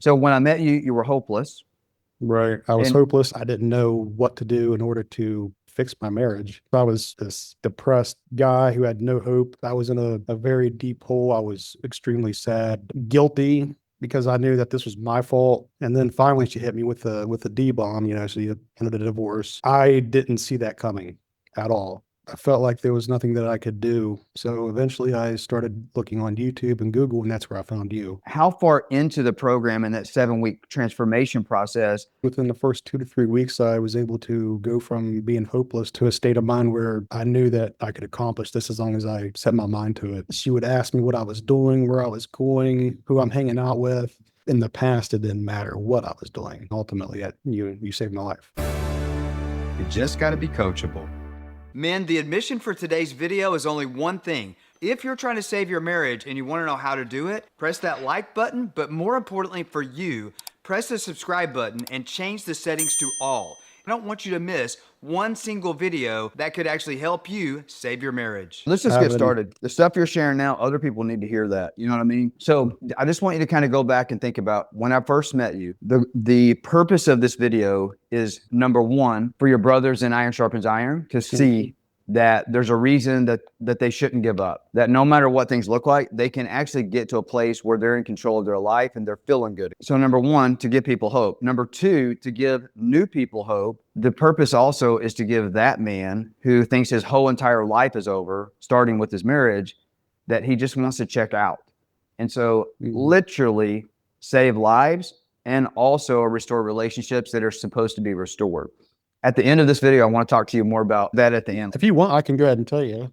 So when I met you, you were hopeless. Right. I was And hopeless. I didn't know what to do in order to fix my marriage. I was this depressed guy who had no hope. I was in a very deep hole. I was extremely sad, guilty because I knew that this was my fault. And then finally she hit me with the D bomb, so the end of the divorce. I didn't see that coming at all. I felt like there was nothing that I could do. So eventually I started looking on YouTube and Google, and that's where I found you. how far into the program in that 7-week transformation process? Within the first 2 to 3 weeks, I was able to go from being hopeless to a state of mind where I knew that I could accomplish this as long as I set my mind to it. She would ask me what I was doing, where I was going, who I'm hanging out with. In the past, it didn't matter what I was doing. Ultimately, you saved my life. You just got to be coachable. Men, the admission for today's video is only one thing. If you're trying to save your marriage and you want to know how to do it, press that like button, but more importantly for you, press the subscribe button and change the settings to all. I don't want you to miss one single video that could actually help you save your marriage. Let's just get started. The stuff you're sharing now, other people need to hear that. You know what I mean? So I just want you to kind of go back and think about when I first met you. The purpose of this video is, number one, for your brothers in Iron Sharpens Iron to see that there's a reason that they shouldn't give up, that no matter what things look like, they can actually get to a place where they're in control of their life and they're feeling good. So number one, to give people hope. Number two, to give new people hope. The purpose also is to give that man who thinks his whole entire life is over, starting with his marriage, that he just wants to check out. And so literally save lives and also restore relationships that are supposed to be restored. At the end of this video, I want to talk to you more about that at the end. If you want, I can go ahead and tell you.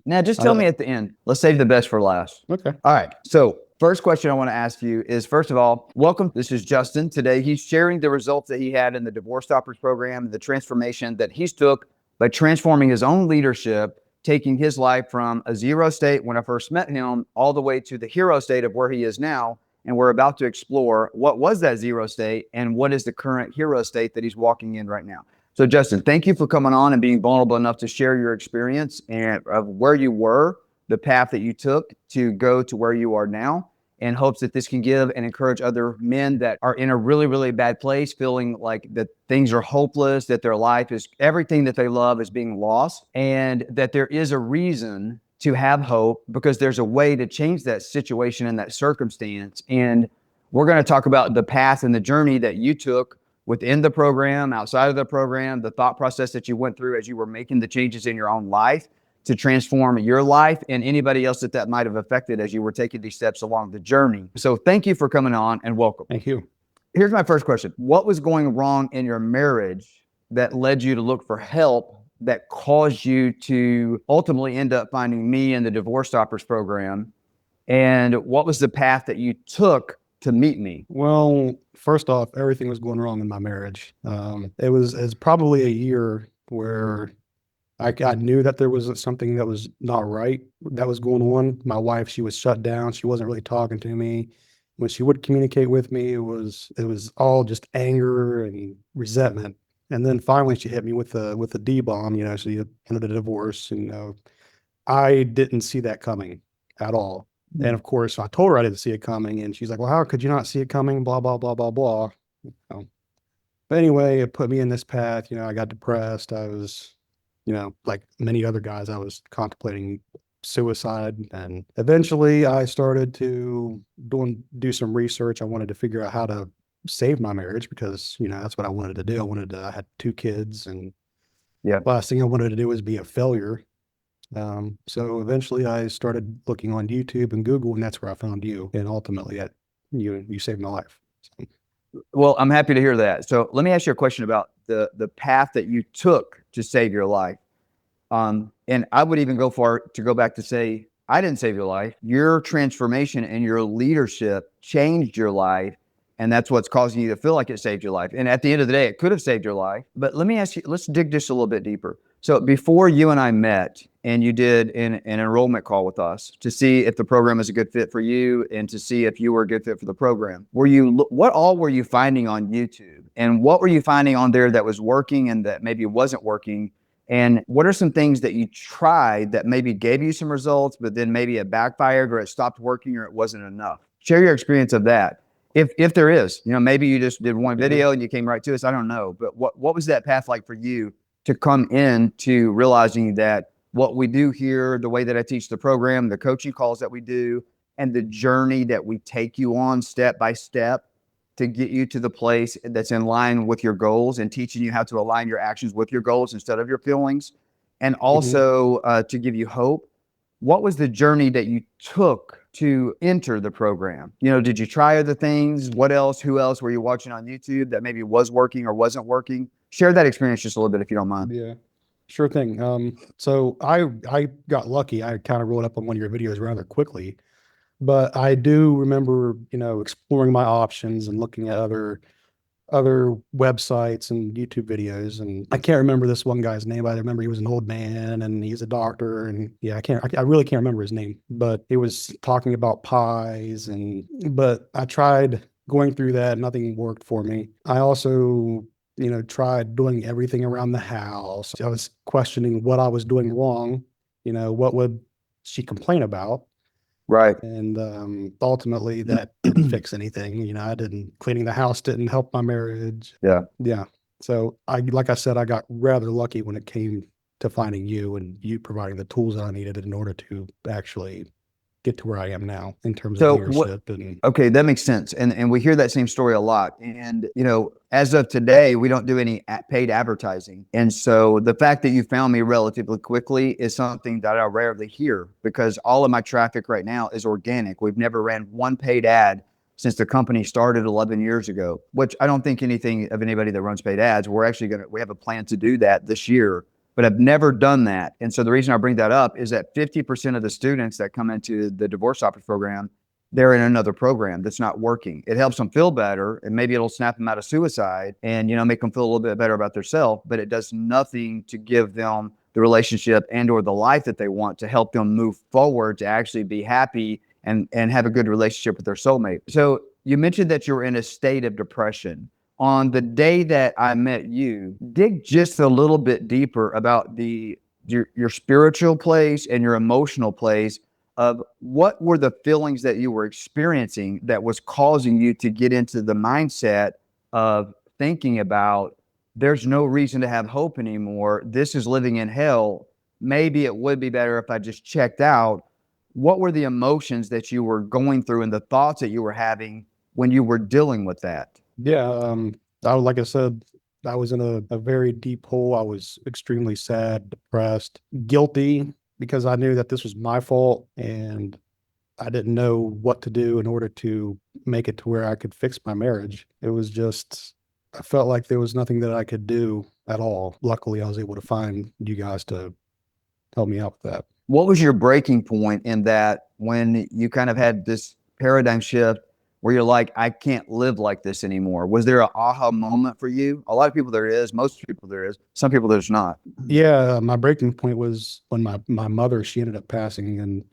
Now, just tell me at the end. Let's save the best for last. Okay. All right. So first question I want to ask you is, first of all, welcome. This is Justin. Today, he's sharing the results that he had in the DivorceStoppers program, the transformation that he's took by transforming his own leadership, taking his life from a zero state when I first met him all the way to the hero state of where he is now. And we're about to explore what was that zero state and what is the current hero state that he's walking in right now. So Justin, thank you for coming on and being vulnerable enough to share your experience and of where you were, the path that you took to go to where you are now, in hopes that this can give and encourage other men that are in a really, really bad place, feeling like that things are hopeless, that their life is, everything that they love is being lost, and that there is a reason to have hope because there's a way to change that situation and that circumstance. And we're going to talk about the path and the journey that you took within the program, outside of the program, the thought process that you went through as you were making the changes in your own life to transform your life and anybody else that might have affected as you were taking these steps along the journey. So thank you for coming on and welcome. Thank you. Here's my first question. What was going wrong in your marriage that led you to look for help that caused you to ultimately end up finding me in the DivorceStoppers program? And what was the path that you took to meet me? Well, first off, everything was going wrong in my marriage. It was probably a year where I knew that there was something that was not right that was going on. My wife, she was shut down. She wasn't really talking to me. When she would communicate with me, it was all just anger and resentment. And then finally she hit me with the D bomb, so the end of the divorce. I didn't see that coming at all. And of course, I told her I didn't see it coming, and she's like, "Well, how could you not see it coming?" Blah blah blah blah blah. But anyway, it put me in this path. I got depressed. I was, like many other guys, I was contemplating suicide, and eventually, I started to do some research. I wanted to figure out how to save my marriage because that's what I wanted to do. I had 2 kids, and last thing I wanted to do was be a failure. So eventually I started looking on YouTube and Google, and that's where I found you. And ultimately you saved my life. So. Well, I'm happy to hear that. So let me ask you a question about the path that you took to save your life. And I would even go to go back to say, I didn't save your life. Your transformation and your leadership changed your life. And that's what's causing you to feel like it saved your life. And at the end of the day, it could have saved your life. But let me ask you, let's dig just a little bit deeper. So before you and I met and you did an enrollment call with us to see if the program is a good fit for you and to see if you were a good fit for the program, what all were you finding on YouTube? And what were you finding on there that was working and that maybe wasn't working? And what are some things that you tried that maybe gave you some results, but then maybe it backfired or it stopped working or it wasn't enough? Share your experience of that. If there is, maybe you just did one video and you came right to us. I don't know. But what was that path like for you to come in to realizing that what we do here, the way that I teach the program, the coaching calls that we do, and the journey that we take you on step by step to get you to the place that's in line with your goals and teaching you how to align your actions with your goals instead of your feelings, and also to give you hope. What was the journey that you took to enter the program? Did you try other things? What else? Who else were you watching on YouTube that maybe was working or wasn't working? Share that experience just a little bit if you don't mind. Yeah, sure thing. So I got lucky. I kind of rolled up on one of your videos rather quickly, but I do remember, exploring my options and looking at other websites and YouTube videos. And I can't remember this one guy's name, but I remember he was an old man and he's a doctor. And yeah, I really can't remember his name, but he was talking about pies. But I tried going through that. Nothing worked for me. I also, tried doing everything around the house. I was questioning what I was doing wrong. What would she complain about? Right. And ultimately that didn't fix anything. Cleaning the house didn't help my marriage. Yeah. Yeah. So like I said, I got rather lucky when it came to finding you and you providing the tools that I needed in order to actually get to where I am now in terms of leadership. Okay, that makes sense. And we hear that same story a lot. And, as of today, we don't do any paid advertising. And so the fact that you found me relatively quickly is something that I rarely hear, because all of my traffic right now is organic. We've never ran one paid ad since the company started 11 years ago, which I don't think anything of anybody that runs paid ads. We have a plan to do that this year, but I've never done that. And so the reason I bring that up is that 50% of the students that come into the DivorceStoppers program, they're in another program that's not working. It helps them feel better, and maybe it'll snap them out of suicide and, make them feel a little bit better about themselves, but it does nothing to give them the relationship and or the life that they want to help them move forward to actually be happy and have a good relationship with their soulmate. So you mentioned that you were in a state of depression. On the day that I met you, dig just a little bit deeper about your spiritual place and your emotional place of what were the feelings that you were experiencing that was causing you to get into the mindset of thinking about, there's no reason to have hope anymore. This is living in hell. Maybe it would be better if I just checked out. What were the emotions that you were going through and the thoughts that you were having when you were dealing with that? Yeah. Like I said, I was in a very deep hole. I was extremely sad, depressed, guilty, because I knew that this was my fault and I didn't know what to do in order to make it to where I could fix my marriage. It was just, I felt like there was nothing that I could do at all. Luckily, I was able to find you guys to help me out with that. What was your breaking point in that, when you kind of had this paradigm shift where you're like, I can't live like this anymore? Was there an aha moment for you? A lot of people there is, most people there is, some people there's not. Yeah, my breaking point was when my mother, she ended up passing, and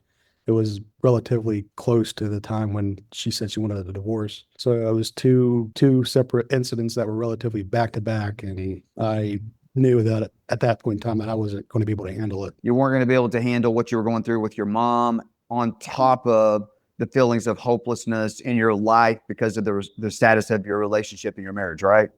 it was relatively close to the time when she said she wanted a divorce. So it was two separate incidents that were relatively back to back, and I knew that at that point in time that I wasn't going to be able to handle it. You weren't going to be able to handle what you were going through with your mom, on top of the feelings of hopelessness in your life because of the status of your relationship and your marriage, right?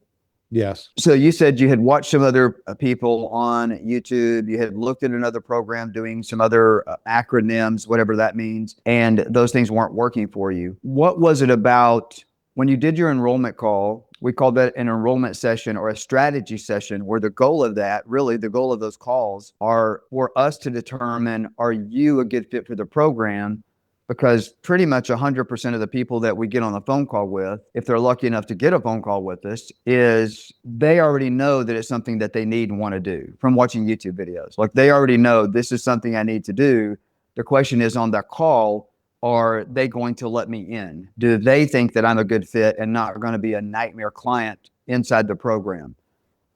Yes. So you said you had watched some other people on YouTube. You had looked at another program doing some other acronyms, whatever that means, and those things weren't working for you. What was it about when you did your enrollment call? We called that an enrollment session or a strategy session, where the goal of that, really the goal of those calls, are for us to determine, are you a good fit for the program? Because pretty much 100% of the people that we get on the phone call with, if they're lucky enough to get a phone call with us, is they already know that it's something that they need and want to do from watching YouTube videos. Like, they already know this is something I need to do. The question is, on that call, are they going to let me in? Do they think that I'm a good fit and not going to be a nightmare client inside the program?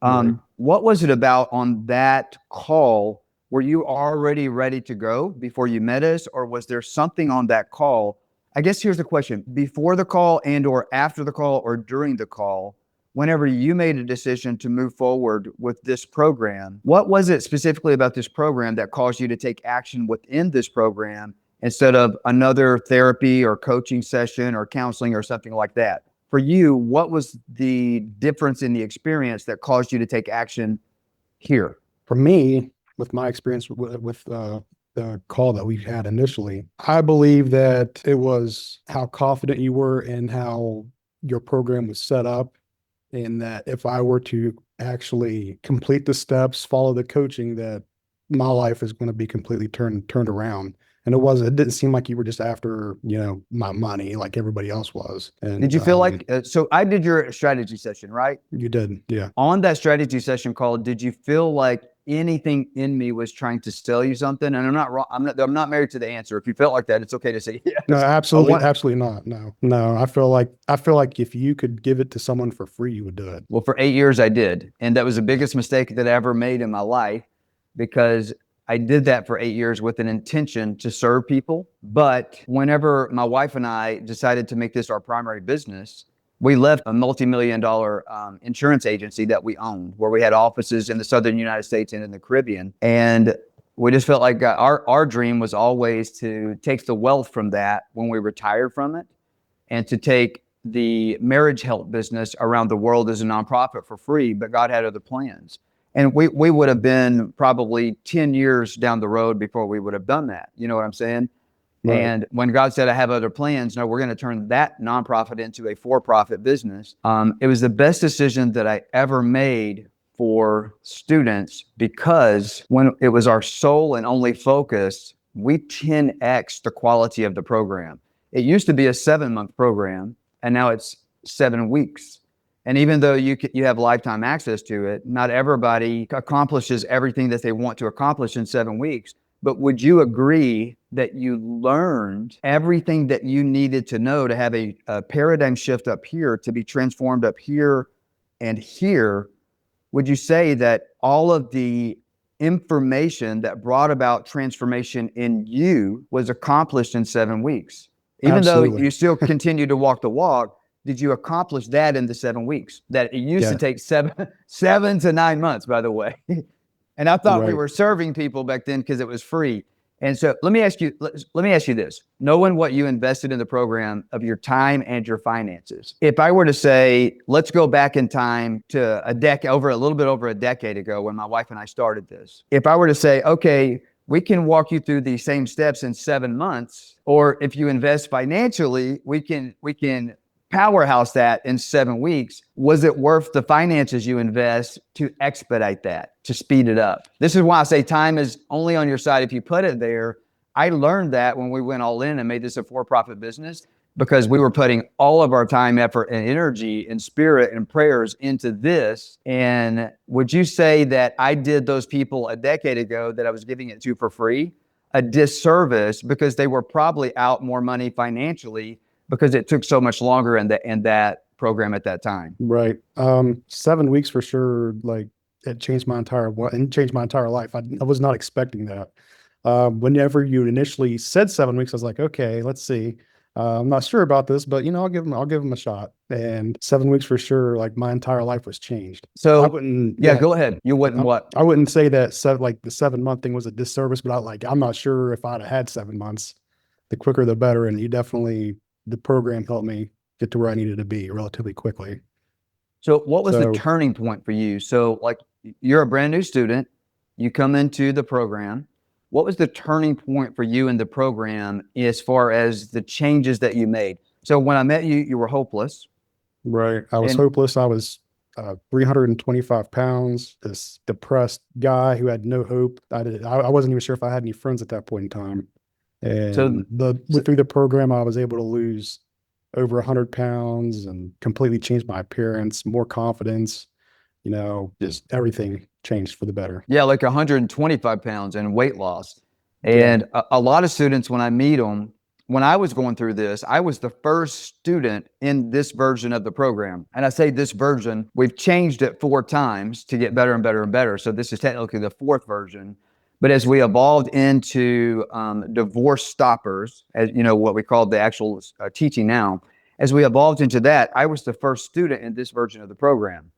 Right. What was it about on that call? Were you already ready to go before you met us, or was there something on that call? I guess here's the question: before the call and or after the call or during the call, whenever you made a decision to move forward with this program, what was it specifically about this program that caused you to take action within this program instead of another therapy or coaching session or counseling or something like that. For you, what was the difference in the experience that caused you to take action here? For me, with my experience with the call that we had initially, I believe that it was how confident you were in how your program was set up, and that if I were to actually complete the steps, follow the coaching, that my life is going to be completely turned around. And it didn't seem like you were just after, my money like everybody else was. And Did you feel like, so I did your strategy session, right? you did? Yeah. On that strategy session call, did you feel like anything in me was trying to sell you something? And I'm not wrong. I'm not married to the answer. If you felt like that, it's okay to say yes. No, absolutely not. No. I feel like if you could give it to someone for free, you would do it. Well, for 8 years I did. And that was the biggest mistake that I ever made in my life, because I did that for 8 years with an intention to serve people. But whenever my wife and I decided to make this our primary business, we left a multi-million-dollar insurance agency that we owned, where we had offices in the Southern United States and in the Caribbean. And we just felt like our dream was always to take the wealth from that when we retired from it, and to take the marriage help business around the world as a nonprofit for free. But God had other plans. And we would have been probably 10 years down the road before we would have done that. You know what I'm saying? Right. And when God said, I have other plans, no, we're going to turn that nonprofit into a for-profit business. It was the best decision that I ever made for students, because when it was our sole and only focus, we 10x the quality of the program. It used to be a 7-month program, and now it's 7 weeks. And even though you have lifetime access to it, not everybody accomplishes everything that they want to accomplish in 7 weeks. But would you agree that you learned everything that you needed to know to have a paradigm shift up here, to be transformed up here and here? Would you say that all of the information that brought about transformation in you was accomplished in 7 weeks? Even Absolutely. Though you still continue to walk the walk, did you accomplish that in the 7 weeks? That it used to take 7 to 9 months, by the way. And I thought we were serving people back then because it was free. And so let me ask you this: knowing what you invested in the program of your time and your finances, if I were to say, let's go back in time to a little bit over a decade ago, when my wife and I started this, if I were to say, okay, we can walk you through these same steps in 7 months, or if you invest financially, we can powerhouse that in 7 weeks. Was it worth the finances you invest to expedite that, to speed it up? This is why I say time is only on your side if you put it there. I learned that when we went all in and made this a for-profit business, because we were putting all of our time, effort, and energy and spirit and prayers into this. And would you say that I did those people a decade ago that I was giving it to for free a disservice, because they were probably out more money financially, because it took so much longer in that program at that time? Right. 7 weeks for sure. Like, it changed my entire life. I was not expecting that. Whenever you initially said 7 weeks, I was like, okay, let's see. I'm not sure about this, but I'll give them a shot. And 7 weeks for sure, like, my entire life was changed. So I wouldn't. go ahead. You wouldn't what? I wouldn't say that the 7-month thing was a disservice, but I'm not sure if I'd have had 7 months. The quicker the better. And the program helped me get to where I needed to be relatively quickly. So what was the turning point for you? So, like, you're a brand new student, you come into the program. What was the turning point for you in the program as far as the changes that you made? So when I met you, you were hopeless. Right. I was hopeless. I was 325 pounds, this depressed guy who had no hope. I wasn't even sure if I had any friends at that point in time. And through the program, I was able to lose over 100 pounds and completely change my appearance, more confidence, just everything changed for the better. Yeah, like 125 pounds and weight loss. And a lot of students, when I meet them, when I was going through this, I was the first student in this version of the program. And I say this version, we've changed it 4 times to get better and better and better. So this is technically the 4th version. But as we evolved into DivorceStoppers, as what we call the actual teaching now, as we evolved into that, I was the first student in this version of the program.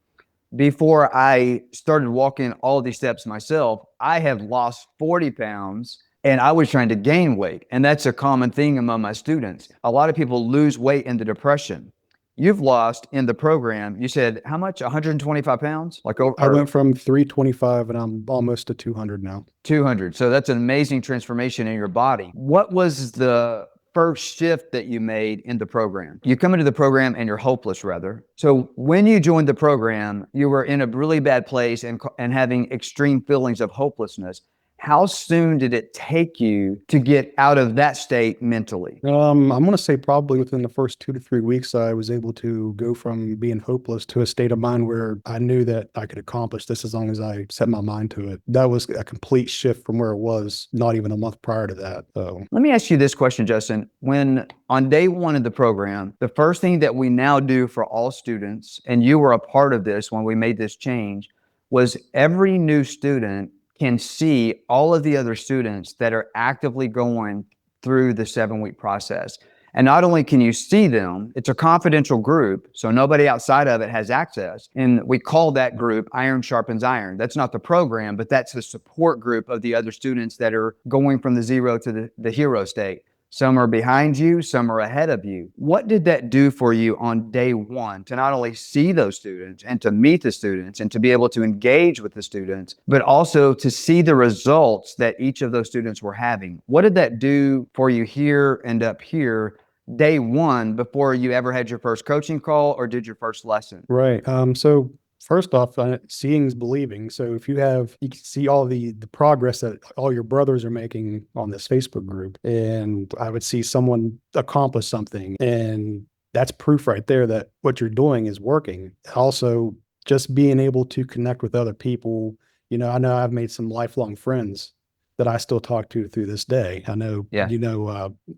Before I started walking all these steps myself, I have lost 40 pounds And I was trying to gain weight. And that's a common thing among my students. A lot of people lose weight into depression. You've lost in the program, you said, how much? 125 pounds? Like over, I went from 325 and I'm almost to 200 now. 200. So that's an amazing transformation in your body. What was the first shift that you made in the program? You come into the program and you're hopeless, rather. So when you joined the program, you were in a really bad place and having extreme feelings of hopelessness. How soon did it take you to get out of that state mentally? I'm going to say probably within the first 2 to 3 weeks, I was able to go from being hopeless to a state of mind where I knew that I could accomplish this as long as I set my mind to it. That was a complete shift from where it was not even a month prior to that. So let me ask you this question, Justin. When on day one of the program, the first thing that we now do for all students, and you were a part of this when we made this change, was every new student can see all of the other students that are actively going through the 7-week process. And not only can you see them, it's a confidential group, so nobody outside of it has access. And we call that group Iron Sharpens Iron. That's not the program, but that's the support group of the other students that are going from the zero to the hero state. Some are behind you, some are ahead of you. What did that do for you on day one to not only see those students and to meet the students and to be able to engage with the students, but also to see the results that each of those students were having? What did that do for you here and up here day one before you ever had your first coaching call or did your first lesson? right. So first off, seeing is believing. So if you can see all the progress that all your brothers are making on this Facebook group, and I would see someone accomplish something, and that's proof right there that what you're doing is working. Also, just being able to connect with other people. I know I've made some lifelong friends that I still talk to through this day. I know,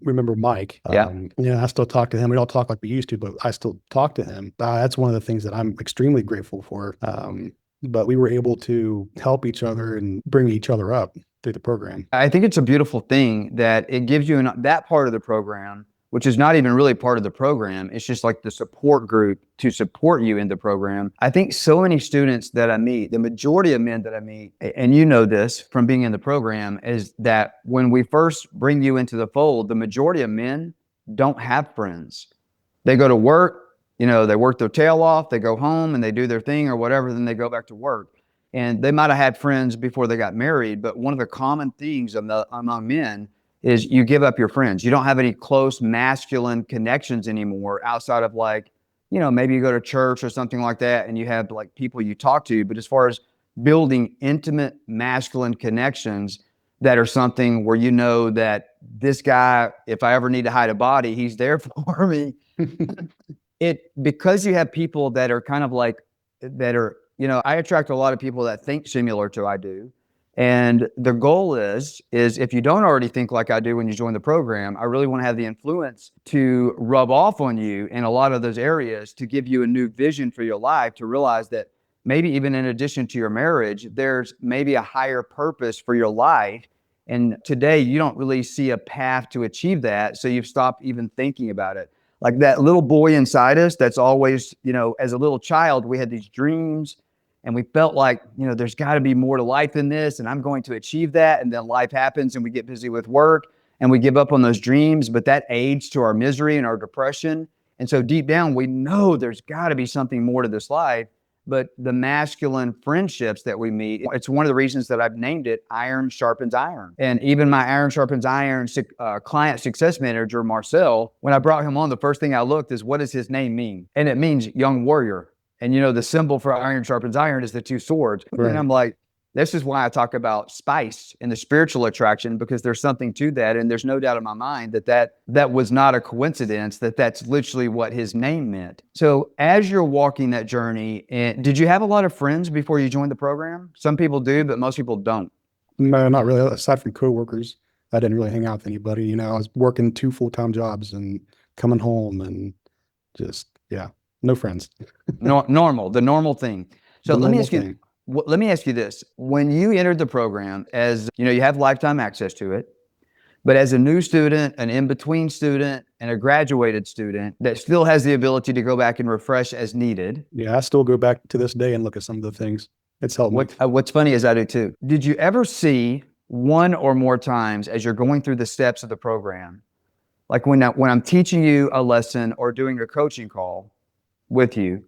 remember Mike? I still talk to him. We don't talk like we used to, but I still talk to him. That's one of the things that I'm extremely grateful for. But we were able to help each other and bring each other up through the program. I think it's a beautiful thing that it gives you that part of the program, which is not even really part of the program. It's just like the support group to support you in the program. I think so many students that I meet, the majority of men that I meet, and you know this from being in the program, is that when we first bring you into the fold, the majority of men don't have friends. They go to work, they work their tail off, they go home and they do their thing or whatever, then they go back to work. And they might have had friends before they got married, but one of the common things among men is you give up your friends. You don't have any close masculine connections anymore outside of maybe you go to church or something like that and you have like people you talk to. But as far as building intimate masculine connections that are something where you know that this guy, if I ever need to hide a body, he's there for me. Because you have people that are kind of like, I attract a lot of people that think similar to I do. And the goal is if you don't already think like I do when you join the program, I really want to have the influence to rub off on you in a lot of those areas to give you a new vision for your life, to realize that maybe even in addition to your marriage, there's maybe a higher purpose for your life. And today you don't really see a path to achieve that. So you've stopped even thinking about it. Like that little boy inside us that's always, as a little child, we had these dreams. And we felt like, there's got to be more to life than this, and I'm going to achieve that. And then life happens and we get busy with work and we give up on those dreams, but that aids to our misery and our depression. And so deep down, we know there's got to be something more to this life. But the masculine friendships that we meet, it's one of the reasons that I've named it Iron Sharpens Iron. And even my Iron Sharpens Iron client success manager, Marcel, when I brought him on, the first thing I looked is, what does his name mean? And it means young warrior. And the symbol for Iron Sharpens Iron is the two swords. Right. And I'm like, this is why I talk about spice and the spiritual attraction, because there's something to that. And there's no doubt in my mind that was not a coincidence, that's literally what his name meant. So as you're walking that journey, did you have a lot of friends before you joined the program? Some people do, but most people don't. No, not really. Aside from coworkers, I didn't really hang out with anybody. I was working 2 full-time jobs and coming home and just, no friends. The normal thing. So let me ask you this. When you entered the program, as you have lifetime access to it, but as a new student, an in-between student, and a graduated student that still has the ability to go back and refresh as needed. Yeah, I still go back to this day and look at some of the things. It's helped me. What's funny is I do too. Did you ever see one or more times as you're going through the steps of the program, like when I'm teaching you a lesson or doing a coaching call with you,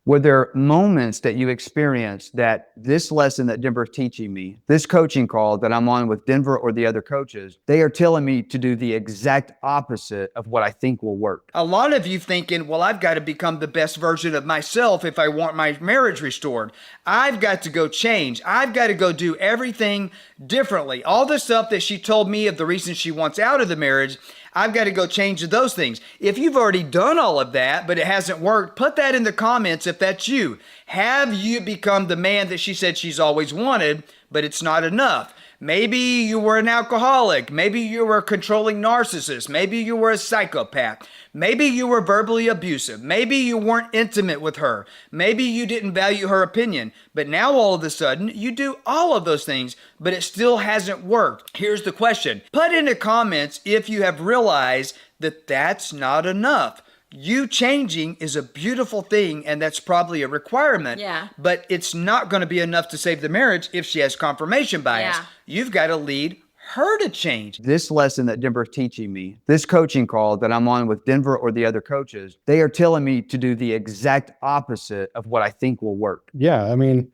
were there moments that you experienced that this lesson that Denver's teaching me, this coaching call that I'm on with Denver or the other coaches, they are telling me to do the exact opposite of what I think will work? A lot of you thinking, well, I've got to become the best version of myself if I want my marriage restored. I've got to go change. I've got to go do everything differently. All the stuff that she told me of the reasons she wants out of the marriage, I've got to go change those things. If you've already done all of that, but it hasn't worked, put that in the comments if that's you. Have you become the man that she said she's always wanted, but it's not enough? Maybe you were an alcoholic. Maybe you were a controlling narcissist. Maybe you were a psychopath. Maybe you were verbally abusive. Maybe you weren't intimate with her. Maybe you didn't value her opinion. But now all of a sudden, you do all of those things, but it still hasn't worked. Here's the question. Put in the comments if you have realized that that's not enough. You changing is a beautiful thing, and that's probably a requirement. Yeah. But it's not going to be enough to save the marriage if she has confirmation bias. Yeah. You've got to lead her to change. This lesson that Denver's teaching me, this coaching call that I'm on with Denver or the other coaches, they are telling me to do the exact opposite of what I think will work. Yeah, I mean,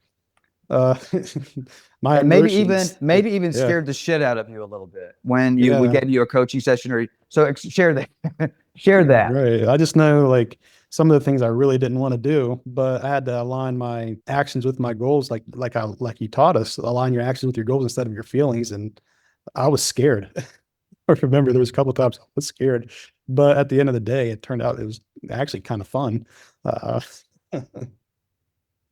my And maybe even emotions- yeah. scared the shit out of you a little bit when we Yeah. gave you a coaching session. Share that. Share that. Right. I just know like some of the things I really didn't want to do, but I had to align my actions with my goals, like you taught us, align your actions with your goals instead of your feelings. And I was scared. I remember there was a couple of times I was scared, but at the end of the day, it turned out it was actually kind of fun.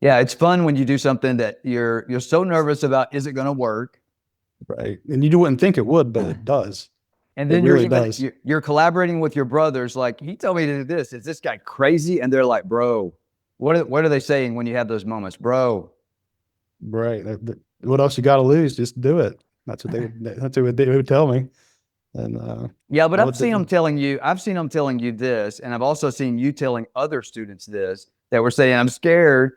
Yeah, it's fun when you do something that you're so nervous about. Is it going to work? Right. And you wouldn't think it would, but it does. And then It really does. you're collaborating with your brothers. Like, he told me to do this. Is this guy crazy? And they're like, bro, what are they saying when you have those moments, bro? Right. What else you got to lose? Just do it. That's what they would tell me. And Yeah, but Well, I've seen them telling you this, and I've also seen you telling other students this, that were saying, I'm scared,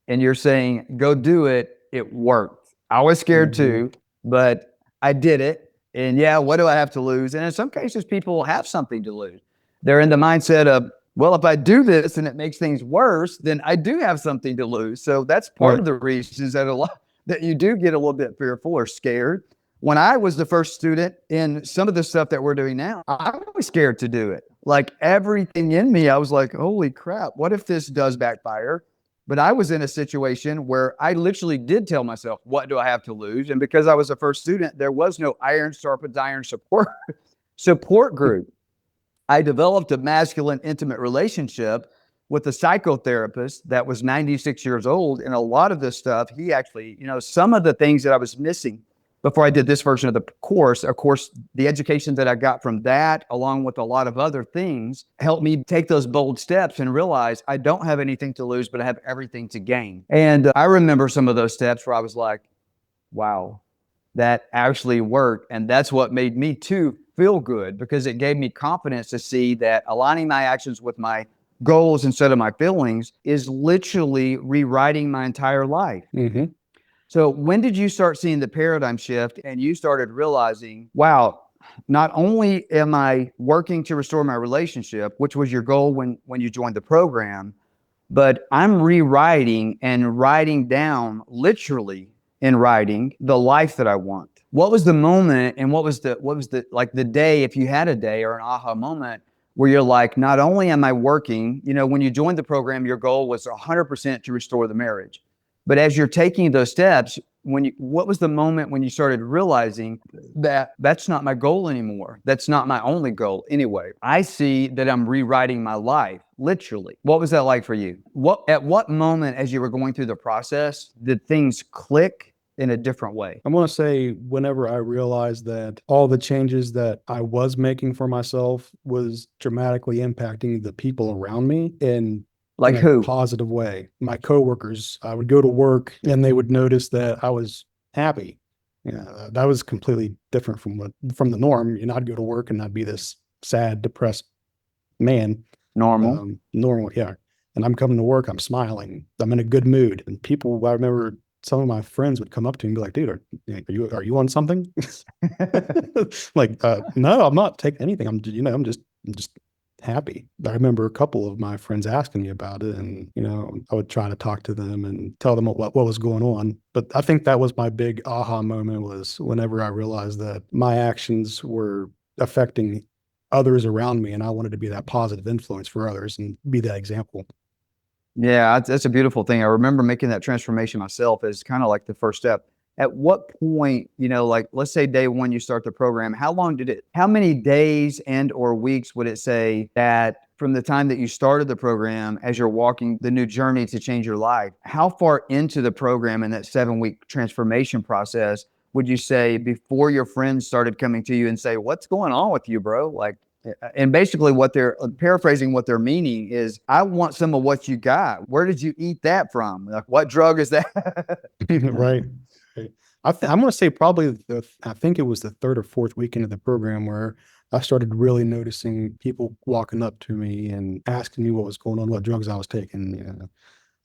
and you're saying, go do it. It worked. I was scared too, but I did it. And yeah, what do I have to lose? And in some cases, people have something to lose. They're in the mindset of, well, if I do this and it makes things worse, then I do have something to lose. So that's part of the reasons that you do get a little bit fearful or scared. When I was the first student in some of the stuff that we're doing now, I was scared to do it. Like, everything in me, I was like, holy crap, what if this does backfire? But I was in a situation where I literally did tell myself, what do I have to lose? And because I was a first student, there was no iron sharpens iron support group. I developed a masculine intimate relationship with a psychotherapist that was 96 years old. And a lot of this stuff, he actually, some of the things that I was missing before I did this version of the course, of course, the education that I got from that, along with a lot of other things, helped me take those bold steps and realize I don't have anything to lose, but I have everything to gain. And I remember some of those steps where I was like, wow, that actually worked. And that's what made me too feel good, because it gave me confidence to see that aligning my actions with my goals instead of my feelings is literally rewriting my entire life. mm-hmm. So when did you start seeing the paradigm shift and you started realizing, wow, not only am I working to restore my relationship, which was your goal when you joined the program, but I'm rewriting and writing down, literally in writing, the life that I want. What was the moment, and what was the like the day, if you had a day or an aha moment where you're like, not only am I working, when you joined the program, your goal was 100% to restore the marriage. But as you're taking those steps, what was the moment when you started realizing that that's not my goal anymore? That's not my only goal anyway. I see that I'm rewriting my life, literally. What was that like for you? At what moment, as you were going through the process, did things click in a different way? I'm going to say whenever I realized that all the changes that I was making for myself was dramatically impacting the people around me, and Like in a who? positive way. My coworkers, I would go to work and they would notice that I was happy. Yeah, that was completely different from the norm. I'd go to work and I'd be this sad, depressed man. Normal. Normal, yeah. And I'm coming to work, I'm smiling, I'm in a good mood. And people, I remember some of my friends would come up to me and be like, dude, are you on something? Like, no, I'm not taking anything. I'm just happy. I remember a couple of my friends asking me about it, and, I would try to talk to them and tell them what was going on. But I think that was my big aha moment, was whenever I realized that my actions were affecting others around me, and I wanted to be that positive influence for others and be that example. Yeah, that's a beautiful thing. I remember making that transformation myself as kind of like the first step. At what point, like let's say day one, you start the program, how many days and or weeks would it say that from the time that you started the program, as you're walking the new journey to change your life, how far into the program in that 7-week transformation process would you say before your friends started coming to you and say, what's going on with you, bro? Like, and basically what they're paraphrasing, what they're meaning is, I want some of what you got. Where did you eat that from? Like, what drug is that? Right. I'm going to say probably I think it was the third or fourth weekend of the program where I started really noticing people walking up to me and asking me what was going on, what drugs I was taking.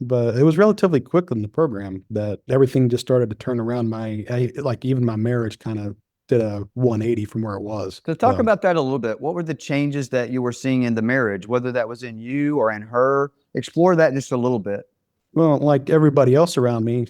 But it was relatively quick in the program that everything just started to turn around. Like even my marriage kind of did a 180 from where it was. So talk about that a little bit. What were the changes that you were seeing in the marriage, whether that was in you or in her? Explore that just a little bit. Well, like everybody else around me,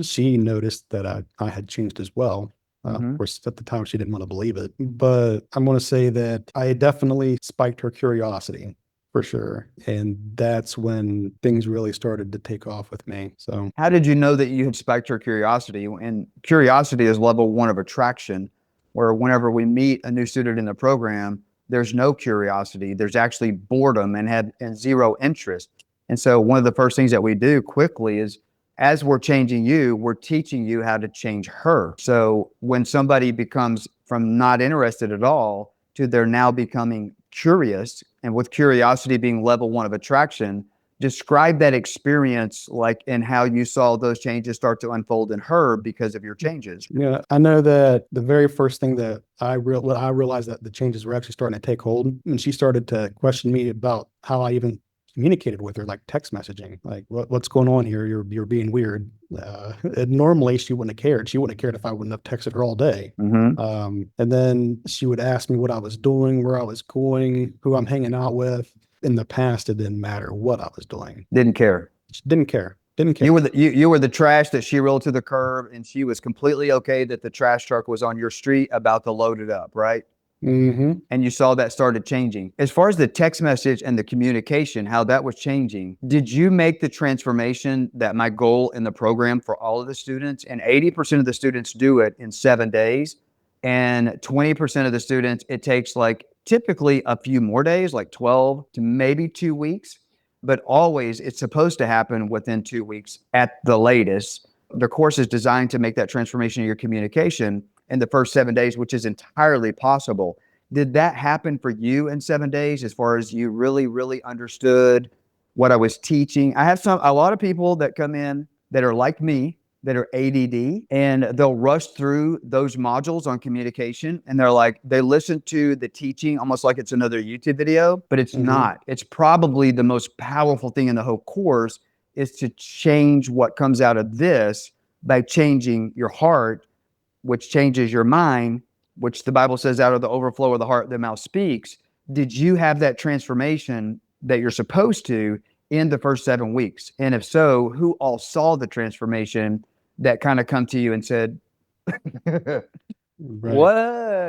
she noticed that I had changed as well. Of course, at the time, she didn't want to believe it. But I'm going to say that I definitely spiked her curiosity for sure. And that's when things really started to take off with me. So how did you know that you had spiked her curiosity? And curiosity is level 1 of attraction, where whenever we meet a new student in the program, there's no curiosity. There's actually boredom and zero interest. And so one of the first things that we do quickly is, as we're changing you, we're teaching you how to change her. So when somebody becomes from not interested at all to they're now becoming curious, and with curiosity being level 1 of attraction, describe that experience, like, and how you saw those changes start to unfold in her because of your changes. yeah, I know that the very first thing that I realized that the changes were actually starting to take hold, and she started to question me about how I even communicated with her, like text messaging, like what's going on here? You're being weird. And normally she wouldn't have cared. She wouldn't have cared if I wouldn't have texted her all day. And then she would ask me what I was doing, where I was going, who I'm hanging out with. In the past, it didn't matter what I was doing. Didn't care. She didn't care. Didn't care. You were the trash that she rolled to the curb, and she was completely okay that the trash truck was on your street about to load it up, right? And you saw that started changing. As far as the text message and the communication, how that was changing, did you make the transformation that my goal in the program for all of the students, and 80% of the students do it in 7 days, and 20% of the students, it takes like typically a few more days, like 12 to maybe 2 weeks, but always it's supposed to happen within 2 weeks at the latest. The course is designed to make that transformation in your communication in the first 7 days, which is entirely possible. Did that happen for you in 7 days, as far as you really, really understood what I was teaching? I have a lot of people that come in that are like me, that are ADD, and they'll rush through those modules on communication. And they listen to the teaching almost like it's another YouTube video, but it's not. It's probably the most powerful thing in the whole course, is to change what comes out of this by changing your heart, which changes your mind, which the Bible says out of the overflow of the heart, the mouth speaks. Did you have that transformation that you're supposed to in the first 7 weeks? And if so, who all saw the transformation that kind of come to you and said, Right. what?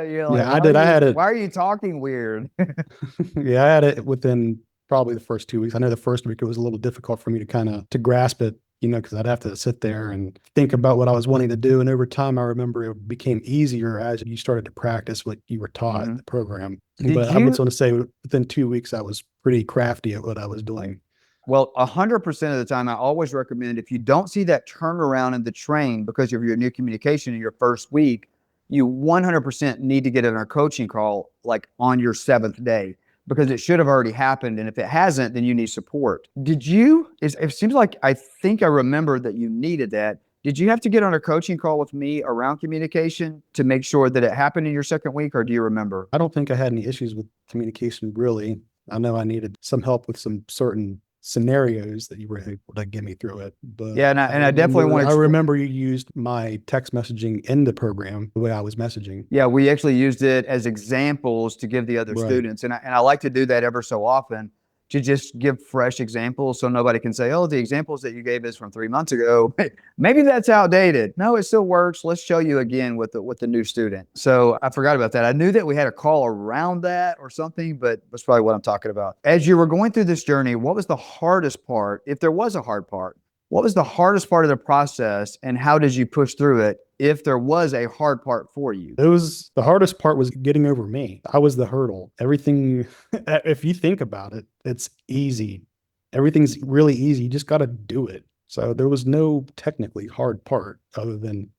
You're like, yeah, I did. I had it. Why are you talking weird? Yeah, I had it within probably the first 2 weeks. I know the first week it was a little difficult for me to grasp it, because I'd have to sit there and think about what I was wanting to do. And over time, I remember it became easier as you started to practice what you were taught in the program. But I'm just going to say within 2 weeks, I was pretty crafty at what I was doing. Well, 100% of the time, I always recommend, if you don't see that turnaround in the train because of your new communication in your first week, you 100% need to get in our coaching call like on your 7th day, because it should have already happened. And if it hasn't, then you need support. It seems like I think I remember that you needed that. Did you have to get on a coaching call with me around communication to make sure that it happened in your 2nd week, or do you remember? I don't think I had any issues with communication, really. I know I needed some help with some certain scenarios that you were able to get me through it. But Yeah, and I definitely want to. I remember you used my text messaging in the program the way I was messaging. Yeah, we actually used it as examples to give the other Right. students, and I like to do that ever so often to just give fresh examples so nobody can say, "Oh, the examples that you gave us from 3 months ago, maybe that's outdated." No, it still works. Let's show you again with the new student. So I forgot about that. I knew that we had a call around that or something, but that's probably what I'm talking about. As you were going through this journey, what was the hardest part, if there was a hard part? What was the hardest part of the process, and how did you push through it if there was a hard part for you? It was the hardest part was getting over me. I was the hurdle. Everything, if you think about it, it's easy. Everything's really easy. You just got to do it. So there was no technically hard part other than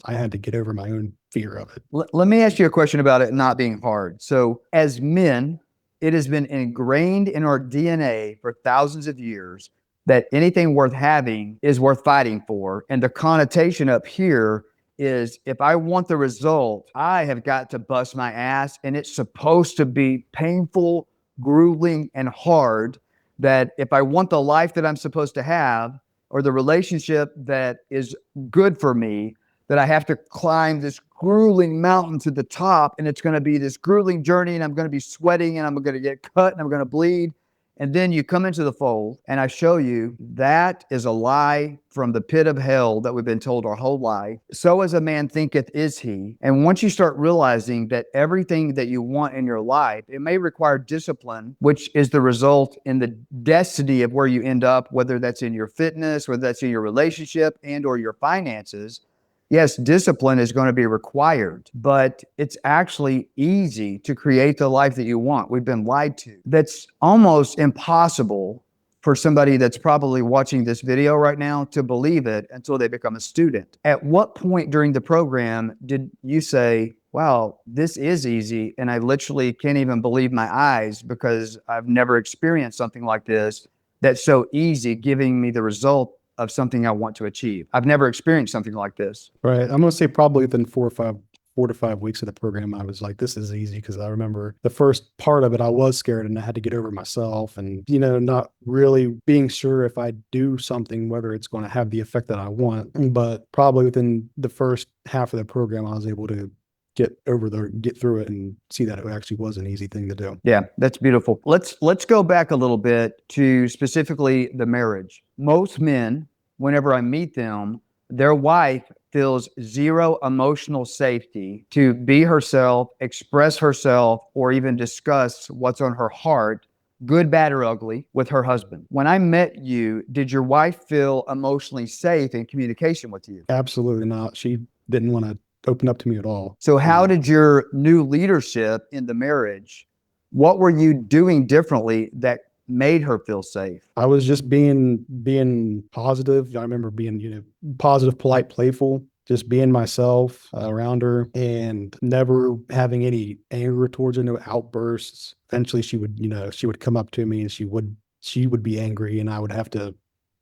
I had to get over my own fear of it. Let me ask you a question about it not being hard. So as men, it has been ingrained in our DNA for thousands of years that anything worth having is worth fighting for. And the connotation up here is if I want the result, I have got to bust my ass, and it's supposed to be painful, grueling, and hard. That if I want the life that I'm supposed to have or the relationship that is good for me, that I have to climb this grueling mountain to the top, and it's going to be this grueling journey, and I'm going to be sweating, and I'm going to get cut, and I'm going to bleed. And then you come into the fold, and I show you that is a lie from the pit of hell that we've been told our whole life. So as a man thinketh is he. And once you start realizing that everything that you want in your life, it may require discipline, which is the result in the destiny of where you end up, whether that's in your fitness, whether that's in your relationship and or your finances. Yes, discipline is going to be required, but it's actually easy to create the life that you want. We've been lied to. That's almost impossible for somebody that's probably watching this video right now to believe it until they become a student. At what point during the program did you say, wow, this is easy, and I literally can't even believe my eyes because I've never experienced something like this that's so easy, giving me the result of something I want to achieve? I've never experienced something like this. Right. I'm going to say probably within 4 to 5 weeks of the program, I was like, this is easy. Because I remember the first part of it, I was scared and I had to get over myself and, not really being sure if I do something, whether it's going to have the effect that I want. But probably within the first half of the program, I was able to get through it and see that it actually was an easy thing to do. Yeah, that's beautiful. Let's go back a little bit to specifically the marriage. Most men, whenever I meet them, their wife feels zero emotional safety to be herself, express herself, or even discuss what's on her heart, good, bad, or ugly, with her husband. When I met you, did your wife feel emotionally safe in communication with you? Absolutely not. She didn't want to open up to me at all. So how did your new leadership in the marriage, what were you doing differently that made her feel safe? I was just being positive. I remember being, positive, polite, playful, just being myself around her and never having any anger towards her, no outbursts. Eventually she would come up to me and she would be angry, and I would have to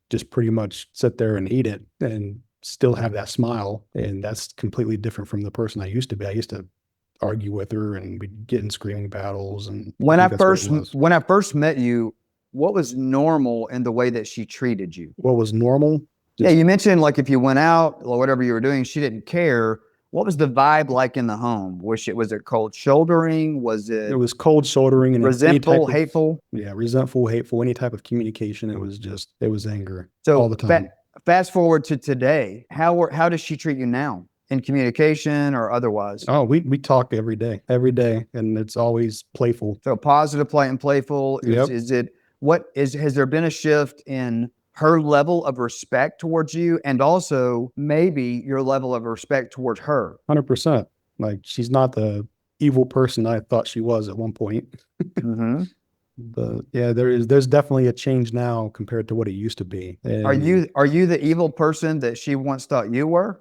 just pretty much sit there and eat it and still have that smile. And that's completely different from the person I used to be. I used to argue with her and we'd get in screaming battles. And when I first met you, what was normal in the way that she treated you? What was normal? Yeah, you mentioned like if you went out or whatever you were doing, she didn't care. What was the vibe like in the home? Was it cold shouldering? It was cold shouldering and resentful, hateful? Yeah, resentful, hateful, any type of communication. It was anger So all the time. Fast forward to today. How does she treat you now in communication or otherwise? Oh, we talk every day, and it's always playful. So positive, polite, and playful. Yep. Has there been a shift in her level of respect towards you, and also maybe your level of respect towards her? 100%. Like, she's not the evil person I thought she was at one point. Mm-hmm. But yeah, there's definitely a change now compared to what it used to be. And Are you the evil person that she once thought you were?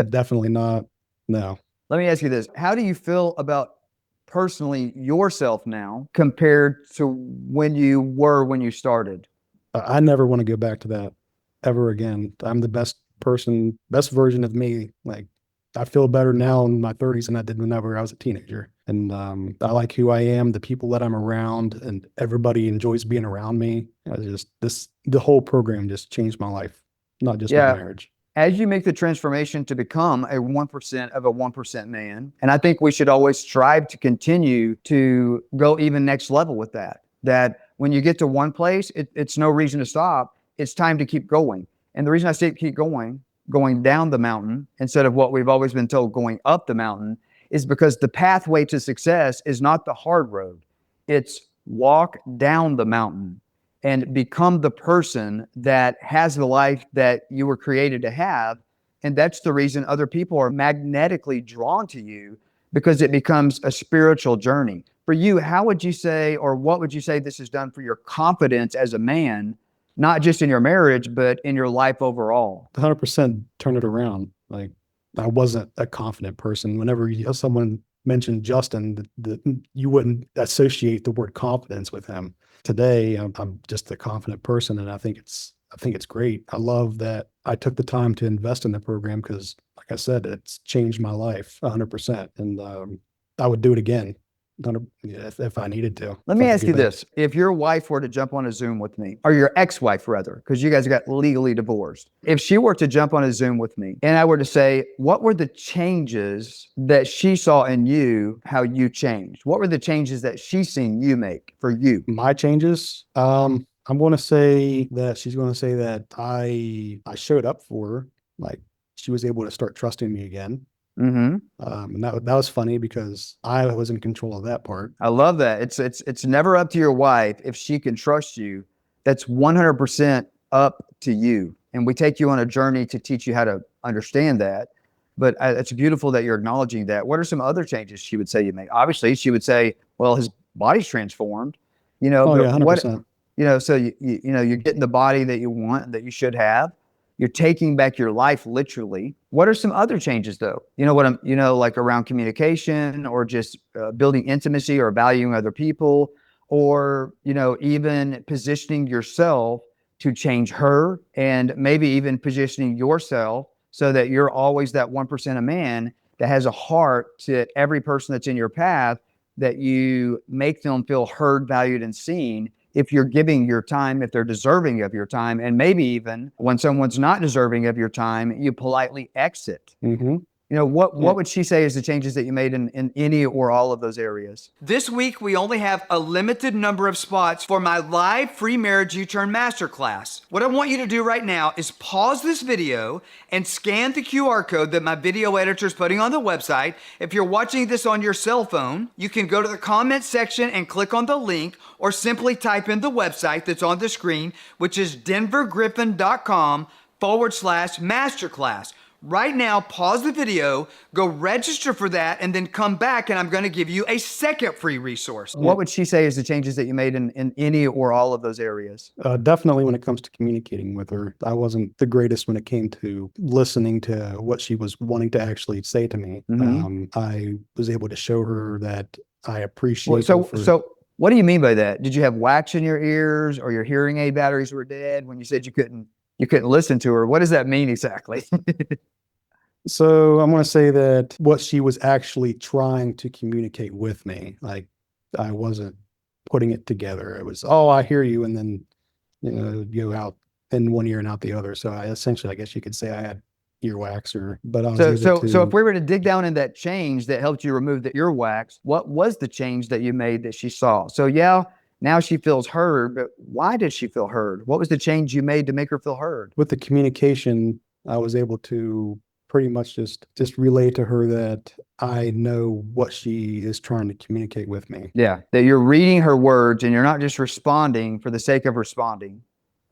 definitely not. No. Let me ask you this. How do you feel about personally yourself now compared to when you started? I never want to go back to that ever again. I'm the best version of me. Like, I feel better now in my 30s than I did whenever I was a teenager. And I like who I am, the people that I'm around, and everybody enjoys being around me. The whole program just changed my life, not just my Yeah. marriage. As you make the transformation to become a 1% of a 1% man, and I think we should always strive to continue to go even next level with that. That when you get to one place, it's no reason to stop. It's time to keep going. And the reason I say keep going down the mountain instead of what we've always been told going up the mountain, is because the pathway to success is not the hard road. It's walk down the mountain and become the person that has the life that you were created to have. And that's the reason other people are magnetically drawn to you, because it becomes a spiritual journey. For you, how would you say, or what would you say this has done for your confidence as a man, not just in your marriage, but in your life overall? 100% turn it around. Like, I wasn't a confident person. Whenever someone mentioned Justin, you wouldn't associate the word confidence with him. Today, I'm just a confident person, and I think it's great. I love that I took the time to invest in the program because, like I said, it's changed my life 100%, and I would do it again if I needed to. Let me ask you this. If your wife were to jump on a Zoom with me, or your ex-wife rather, because you guys got legally divorced, if she were to jump on a Zoom with me and I were to say, what were the changes that she saw in you, how you changed? What were the changes that she's seen you make for you? My changes, I'm going to say that she's going to say that I showed up for her. Like, she was able to start trusting me again. Mm-hmm. And that was funny because I was in control of that part. I love that. It's never up to your wife if she can trust you. That's 100% up to you. And we take you on a journey to teach you how to understand that. But it's beautiful that you're acknowledging that. What are some other changes she would say you make? Obviously, she would say, well, his body's transformed. You know, Oh, but yeah, 100%. so you're getting the body that you want, that you should have. You're taking back your life literally. What are some other changes though? Like around communication, or just building intimacy, or valuing other people, or, even positioning yourself to change her, and maybe even positioning yourself so that you're always that 1% of man that has a heart to every person that's in your path, that you make them feel heard, valued, and seen. If you're giving your time, if they're deserving of your time, and maybe even when someone's not deserving of your time, you politely exit. Mm-hmm. What would she say is the changes that you made in any or all of those areas? This week, we only have a limited number of spots for my live free marriage U-turn masterclass. What I want you to do right now is pause this video and scan the QR code that my video editor is putting on the website. If you're watching this on your cell phone, you can go to the comment section and click on the link, or simply type in the website that's on the screen, which is denvergriffin.com/masterclass. Right now, pause the video, go register for that, and then come back, and I'm going to give you a second free resource. What would she say is the changes that you made in any or all of those areas? Definitely when it comes to communicating with her, I wasn't the greatest when it came to listening to what she was wanting to actually say to me. Mm-hmm. I was able to show her that I appreciate So her for, what do you mean by that? Did you have wax in your ears, or your hearing aid batteries were dead when you said you couldn't listen to her? What does that mean exactly? So I'm going to say that what she was actually trying to communicate with me, like, I wasn't putting it together. It was, oh, I hear you, and then, go out in one ear and out the other. So I guess you could say I had earwax, but I was so able to. So if we were to dig down in that change that helped you remove the earwax, what was the change that you made that she saw? So yeah, now she feels heard, but why did she feel heard? What was the change you made to make her feel heard? With the communication, I was able to pretty much just relay to her that I know what she is trying to communicate with me. Yeah, that you're reading her words and you're not just responding for the sake of responding.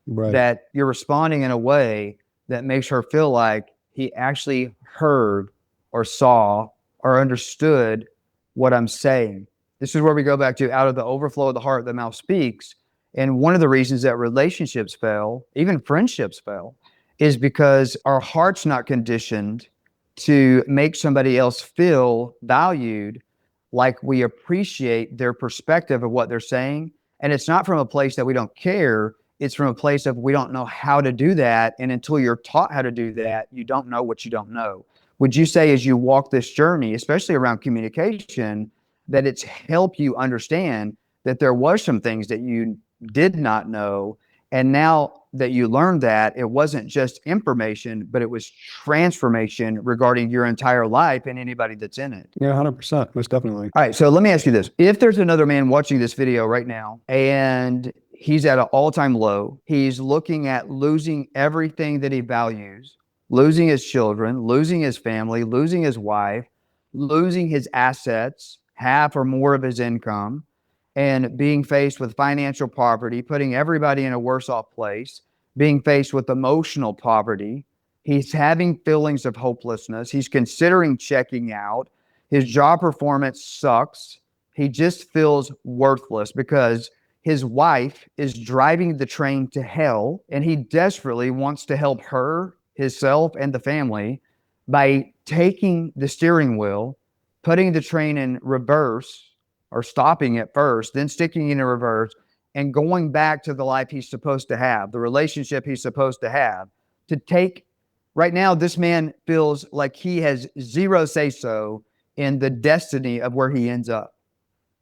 Right. That you're responding in a way that makes her feel like he actually heard or saw or understood what I'm saying. This is where we go back to, out of the overflow of the heart, the mouth speaks. And one of the reasons that relationships fail, even friendships fail, is because our heart's not conditioned to make somebody else feel valued, like we appreciate their perspective of what they're saying. And it's not from a place that we don't care. It's from a place of we don't know how to do that. And until you're taught how to do that, you don't know what you don't know. Would you say, as you walk this journey, especially around communication, that it's helped you understand that there were some things that you did not know. And now that you learned that, it wasn't just information, but it was transformation regarding your entire life and anybody that's in it. Yeah, 100%, most definitely. All right, so let me ask you this. If there's another man watching this video right now and he's at an all-time low, he's looking at losing everything that he values, losing his children, losing his family, losing his wife, losing his assets, half or more of his income, and being faced with financial poverty, putting everybody in a worse off place, being faced with emotional poverty. He's having feelings of hopelessness. He's considering checking out. His job performance sucks. He just feels worthless because his wife is driving the train to hell, and he desperately wants to help her, himself, and the family by taking the steering wheel, putting the train in reverse, or stopping it first, then sticking in reverse, and going back to the life he's supposed to have, the relationship he's supposed to have. To take, right now, this man feels like he has zero say-so in the destiny of where he ends up.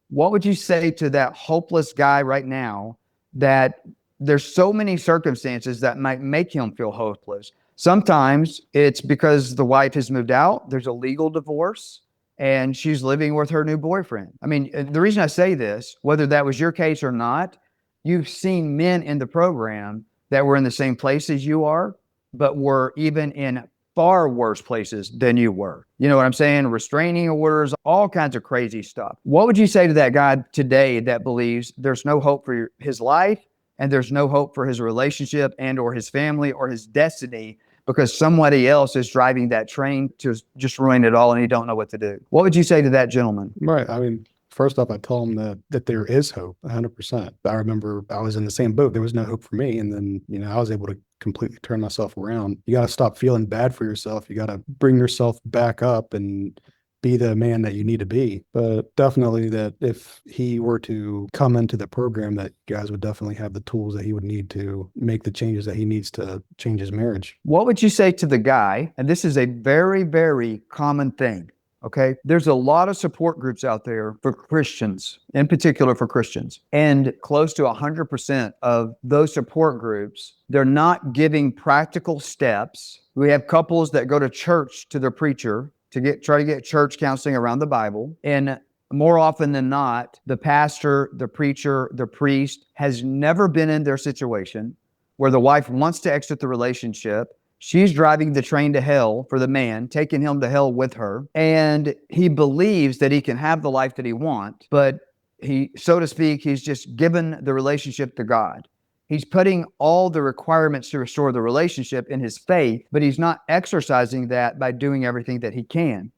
What would you say to that hopeless guy right now, that there's so many circumstances that might make him feel hopeless? Sometimes it's because the wife has moved out, there's a legal divorce, and she's living with her new boyfriend. I mean, the reason I say this, whether that was your case or not, you've seen men in the program that were in the same place as you are, but were even in far worse places than you were. You know what I'm saying? Restraining orders, all kinds of crazy stuff. What would you say to that guy today that believes there's no hope for his life and there's no hope for his relationship and or his family or his destiny because somebody else is driving that train to just ruin it all and he don't know what to do? What would you say to that gentleman? Right. I mean, first off, I tell him that there is hope, 100%. I remember I was in the same boat. There was no hope for me. And then, I was able to completely turn myself around. You got to stop feeling bad for yourself. You got to bring yourself back up and be the man that you need to be. But definitely that if he were to come into the program, that you guys would definitely have the tools that he would need to make the changes that he needs to change his marriage. What would you say to the guy? And this is a very, very common thing. Okay. There's a lot of support groups out there for Christians, in particular for Christians. And close to 100% of those support groups, they're not giving practical steps. We have couples that go to church to their preacher to try to get church counseling around the Bible. And more often than not, the pastor, the preacher, the priest has never been in their situation where the wife wants to exit the relationship. She's driving the train to hell for the man, taking him to hell with her. And he believes that he can have the life that he wants, but he, so to speak, he's just given the relationship to God. He's putting all the requirements to restore the relationship in his faith, but he's not exercising that by doing everything that he can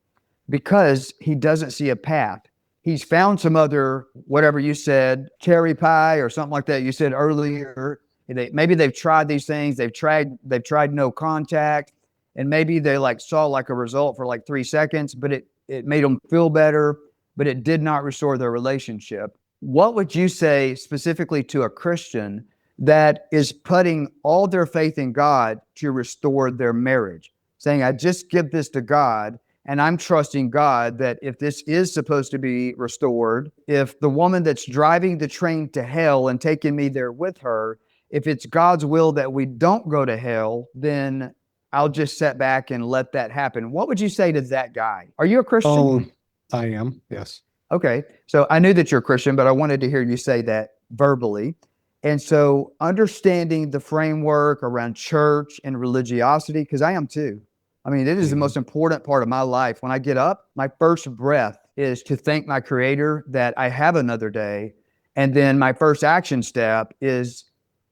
because he doesn't see a path. He's found some other, whatever you said, cherry pie or something like that you said earlier. Maybe they've tried these things. They've tried no contact, and maybe they saw a result for 3 seconds, but it made them feel better, but it did not restore their relationship. What would you say specifically to a Christian that is putting all their faith in God to restore their marriage, saying, I just give this to God, and I'm trusting God that if this is supposed to be restored, if the woman that's driving the train to hell and taking me there with her, if it's God's will that we don't go to hell, then I'll just sit back and let that happen. What would you say to that guy? Are you a Christian? Oh, I am. Yes. Okay. So I knew that you're a Christian, but I wanted to hear you say that verbally. And so understanding the framework around church and religiosity, because I am too. I mean, it is the most important part of my life. When I get up, my first breath is to thank my Creator that I have another day. And then my first action step is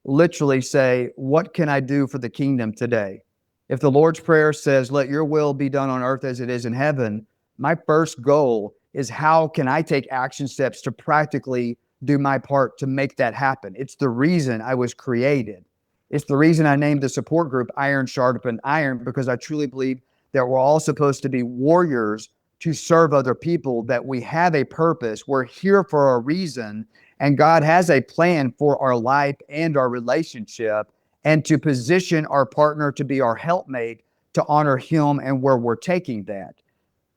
literally say, what can I do for the kingdom today? If the Lord's Prayer says, let your will be done on earth as it is in heaven, my first goal is how can I take action steps to practically do my part to make that happen? It's the reason I was created. It's the reason I named the support group Iron Sharpened Iron, because I truly believe that we're all supposed to be warriors to serve other people, that we have a purpose. We're here for a reason, and God has a plan for our life and our relationship, and to position our partner to be our helpmate, to honor him and where we're taking that,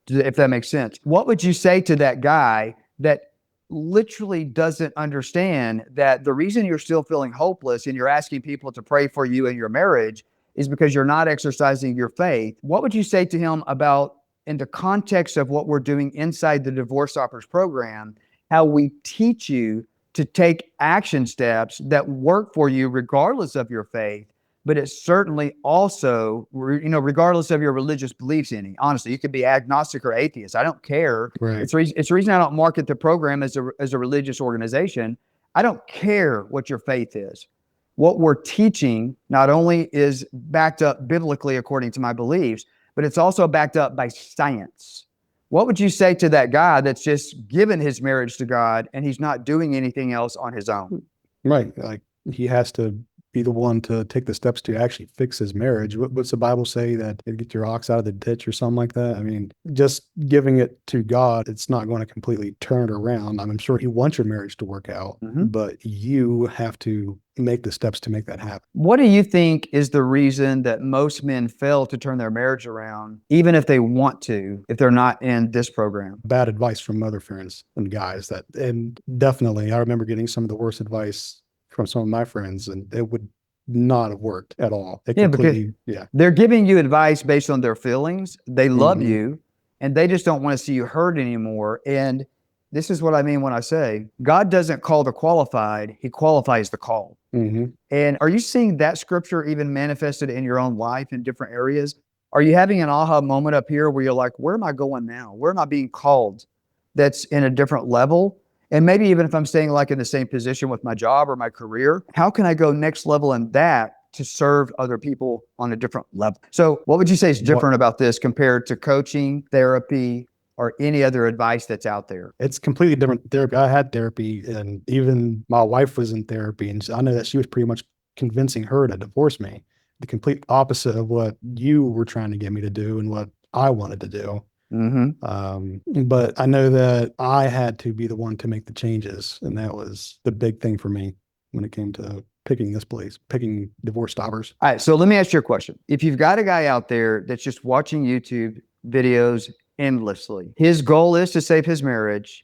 if that makes sense. What would you say to that guy that literally doesn't understand that the reason you're still feeling hopeless and you're asking people to pray for you in your marriage is because you're not exercising your faith. What would you say to him about, in the context of what we're doing inside the DivorceStoppers program, how we teach you to take action steps that work for you regardless of your faith, but it's certainly also, regardless of your religious beliefs any. Honestly, you could be agnostic or atheist. I don't care. Right. It's the reason I don't market the program as a religious organization. I don't care what your faith is. What we're teaching not only is backed up biblically according to my beliefs, but it's also backed up by science. What would you say to that guy that's just given his marriage to God and he's not doing anything else on his own? Right. Like, he has to be the one to take the steps to actually fix his marriage. What's the Bible say, that you get your ox out of the ditch or something like that? I mean, just giving it to God, it's not going to completely turn it around. I'm sure he wants your marriage to work out, but you have to make the steps to make that happen. What do you think is the reason that most men fail to turn their marriage around, even if they want to, if they're not in this program? Bad advice from other friends and guys and definitely, I remember getting some of the worst advice from some of my friends, and it would not have worked at all. They're giving you advice based on their feelings. They love you, and they just don't want to see you hurt anymore. And this is what I mean when I say God doesn't call the qualified, he qualifies the called. And are you seeing that scripture even manifested in your own life in different areas? Are you having an aha moment up here where you're like, where am I going now? Where am I being called that's in a different level? And maybe even if I'm staying like in the same position with my job or my career, how can I go next level in that to serve other people on a different level? So what would you say is different about this compared to coaching, therapy, or any other advice that's out there? It's completely different therapy. I had therapy, and even my wife was in therapy, and I know that she was pretty much convincing her to divorce me. The complete opposite of what you were trying to get me to do and what I wanted to do. But I know that I had to be the one to make the changes, and that was the big thing for me when it came to picking this place, picking DivorceStoppers. All right, so let me ask you a question. If you've got a guy out there that's just watching YouTube videos endlessly, his goal is to save his marriage,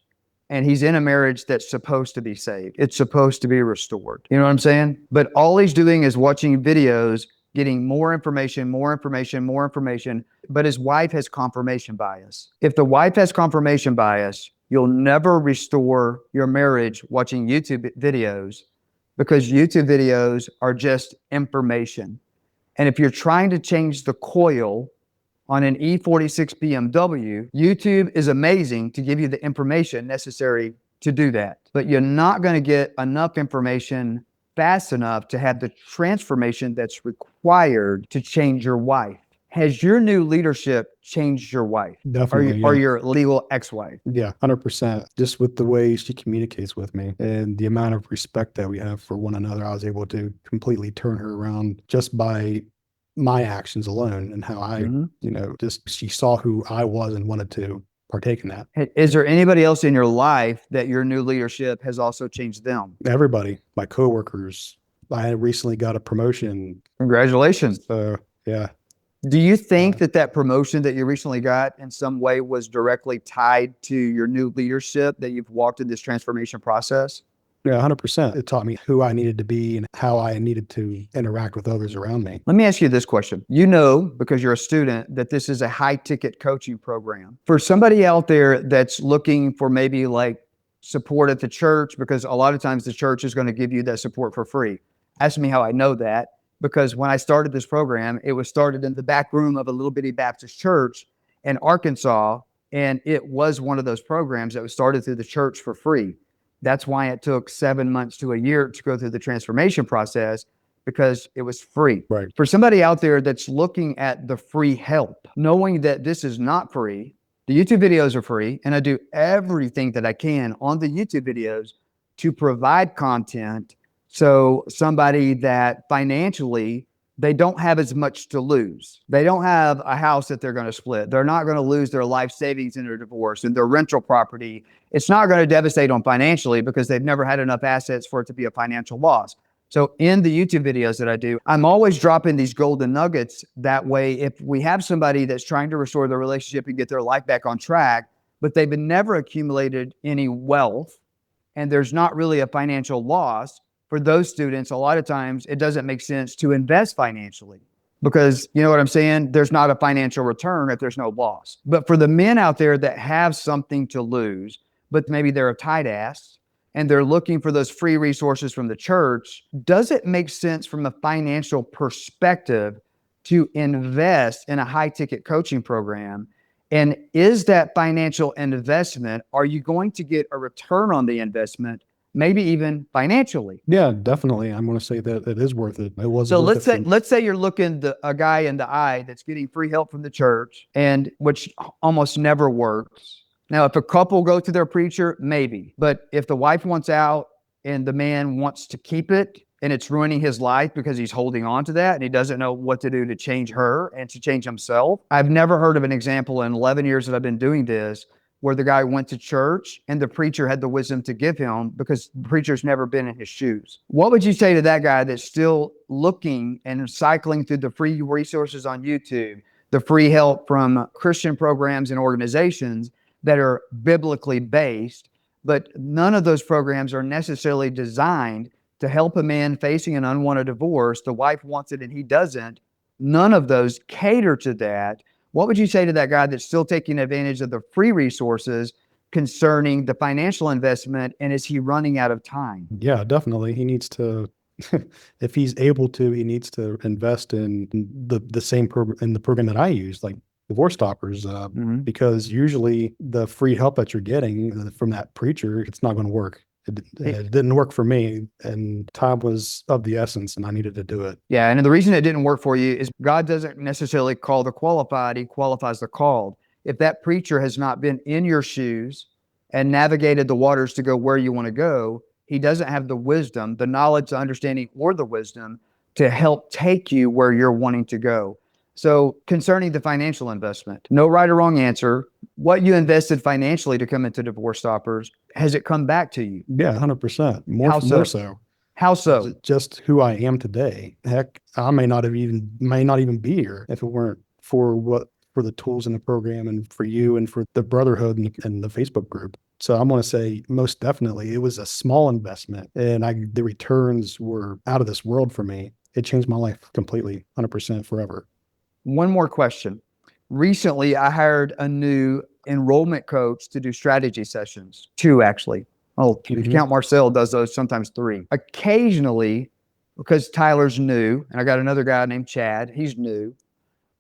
and he's in a marriage that's supposed to be saved. It's supposed to be restored. You know what I'm saying? But all he's doing is watching videos, getting more information, but his wife has confirmation bias. If the wife has confirmation bias, you'll never restore your marriage watching YouTube videos, because YouTube videos are just information. And if you're trying to change the coil on an E46 BMW, YouTube is amazing to give you the information necessary to do that. But you're not going to get enough information fast enough to have the transformation that's required to change your wife. Has your new leadership changed your wife? Definitely. Or your legal ex-wife? Yeah, 100%. Just with the way she communicates with me and the amount of respect that we have for one another, I was able to completely turn her around just by my actions alone, and how I, she saw who I was and wanted to partake in that. Is there anybody else in your life that your new leadership has also changed them? Everybody, my coworkers. I recently got a promotion. Congratulations. Yeah. Do you think that promotion that you recently got in some way was directly tied to your new leadership, that you've walked in this transformation process? Yeah, 100%. It taught me who I needed to be and how I needed to interact with others around me. Let me ask you this question. You know, because you're a student, that this is a high-ticket coaching program. For somebody out there that's looking for maybe like support at the church, because a lot of times the church is going to give you that support for free. Ask me how I know that. Because when I started this program, it was started in the back room of a little bitty Baptist church in Arkansas. And it was one of those programs that was started through the church for free. That's why it took 7 months to a year to go through the transformation process, because it was free. Right. For somebody out there that's looking at the free help, knowing that this is not free, the YouTube videos are free, and I do everything that I can on the YouTube videos to provide content. So somebody that financially, they don't have as much to lose. They don't have a house that they're going to split. They're not going to lose their life savings in their divorce and their rental property. It's not going to devastate them financially because they've never had enough assets for it to be a financial loss. So in the YouTube videos that I do, I'm always dropping these golden nuggets. That way, if we have somebody that's trying to restore their relationship and get their life back on track, but they've never accumulated any wealth, and there's not really a financial loss. For those students, a lot of times it doesn't make sense to invest financially because, you know what I'm saying? There's not a financial return if there's no loss. But for the men out there that have something to lose, but maybe they're a tight ass and they're looking for those free resources from the church, does it make sense from a financial perspective to invest in a high ticket coaching program? And is that financial investment, are you going to get a return on the investment, maybe even financially? Yeah, definitely. I'm going to say that it is worth it. It was. So worth let's say you're looking a guy in the eye that's getting free help from the church, and which almost never works. Now, if a couple go to their preacher, maybe. But if the wife wants out and the man wants to keep it, and it's ruining his life because he's holding on to that and he doesn't know what to do to change her and to change himself. I've never heard of an example in 11 years that I've been doing this where the guy went to church and the preacher had the wisdom to give him because the preacher's never been in his shoes. What would you say to that guy that's still looking and cycling through the free resources on YouTube, the free help from Christian programs and organizations that are biblically based, but none of those programs are necessarily designed to help a man facing an unwanted divorce? The wife wants it and he doesn't. None of those cater to that. What would you say to that guy that's still taking advantage of the free resources concerning the financial investment, and is he running out of time? Yeah, definitely. He needs to, if he's able to, he needs to invest in the same program, in the program that I use, like DivorceStoppers, because usually the free help that you're getting from that preacher, it's not going to work. It didn't work for me, and time was of the essence, and I needed to do it. Yeah, and the reason it didn't work for you is God doesn't necessarily call the qualified, he qualifies the called. If that preacher has not been in your shoes and navigated the waters to go where you want to go, he doesn't have the wisdom, the knowledge, the understanding, or the wisdom to help take you where you're wanting to go. So concerning the financial investment, no right or wrong answer. What you invested financially to come into DivorceStoppers, has it come back to you? Yeah, 100%. How so? More so. How so? Just who I am today. Heck, I may not even be here if it weren't for the tools in the program and for you and for the brotherhood and the Facebook group. So I'm going to say most definitely it was a small investment, and the returns were out of this world for me. It changed my life completely, 100% forever. One more question. Recently, I hired a new enrollment coach to do strategy sessions. 2, actually. Oh, if you count Marcel, does those, sometimes 3. Occasionally, because Tyler's new, and I got another guy named Chad, he's new,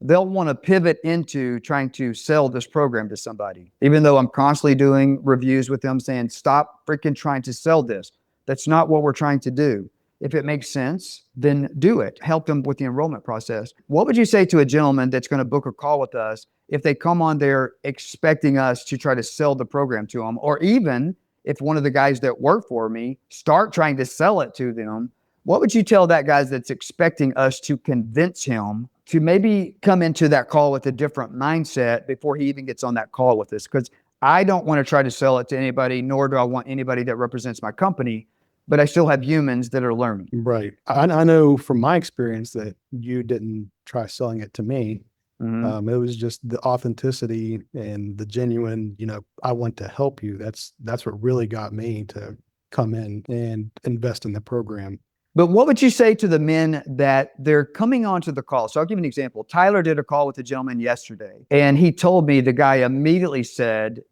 they'll want to pivot into trying to sell this program to somebody. Even though I'm constantly doing reviews with them saying, stop freaking trying to sell this. That's not what we're trying to do. If it makes sense, then do it. Help them with the enrollment process. What would you say to a gentleman that's going to book a call with us if they come on there expecting us to try to sell the program to them? Or even if one of the guys that work for me start trying to sell it to them, what would you tell that guy that's expecting us to convince him to maybe come into that call with a different mindset before he even gets on that call with us? Because I don't want to try to sell it to anybody, nor do I want anybody that represents my company, but I still have humans that are learning. Right. I know from my experience that you didn't try selling it to me. It was just the authenticity and the genuine, I want to help you. That's what really got me to come in and invest in the program. But what would you say to the men that they're coming onto the call? So I'll give you an example. Tyler did a call with a gentleman yesterday, and he told me, the guy immediately said,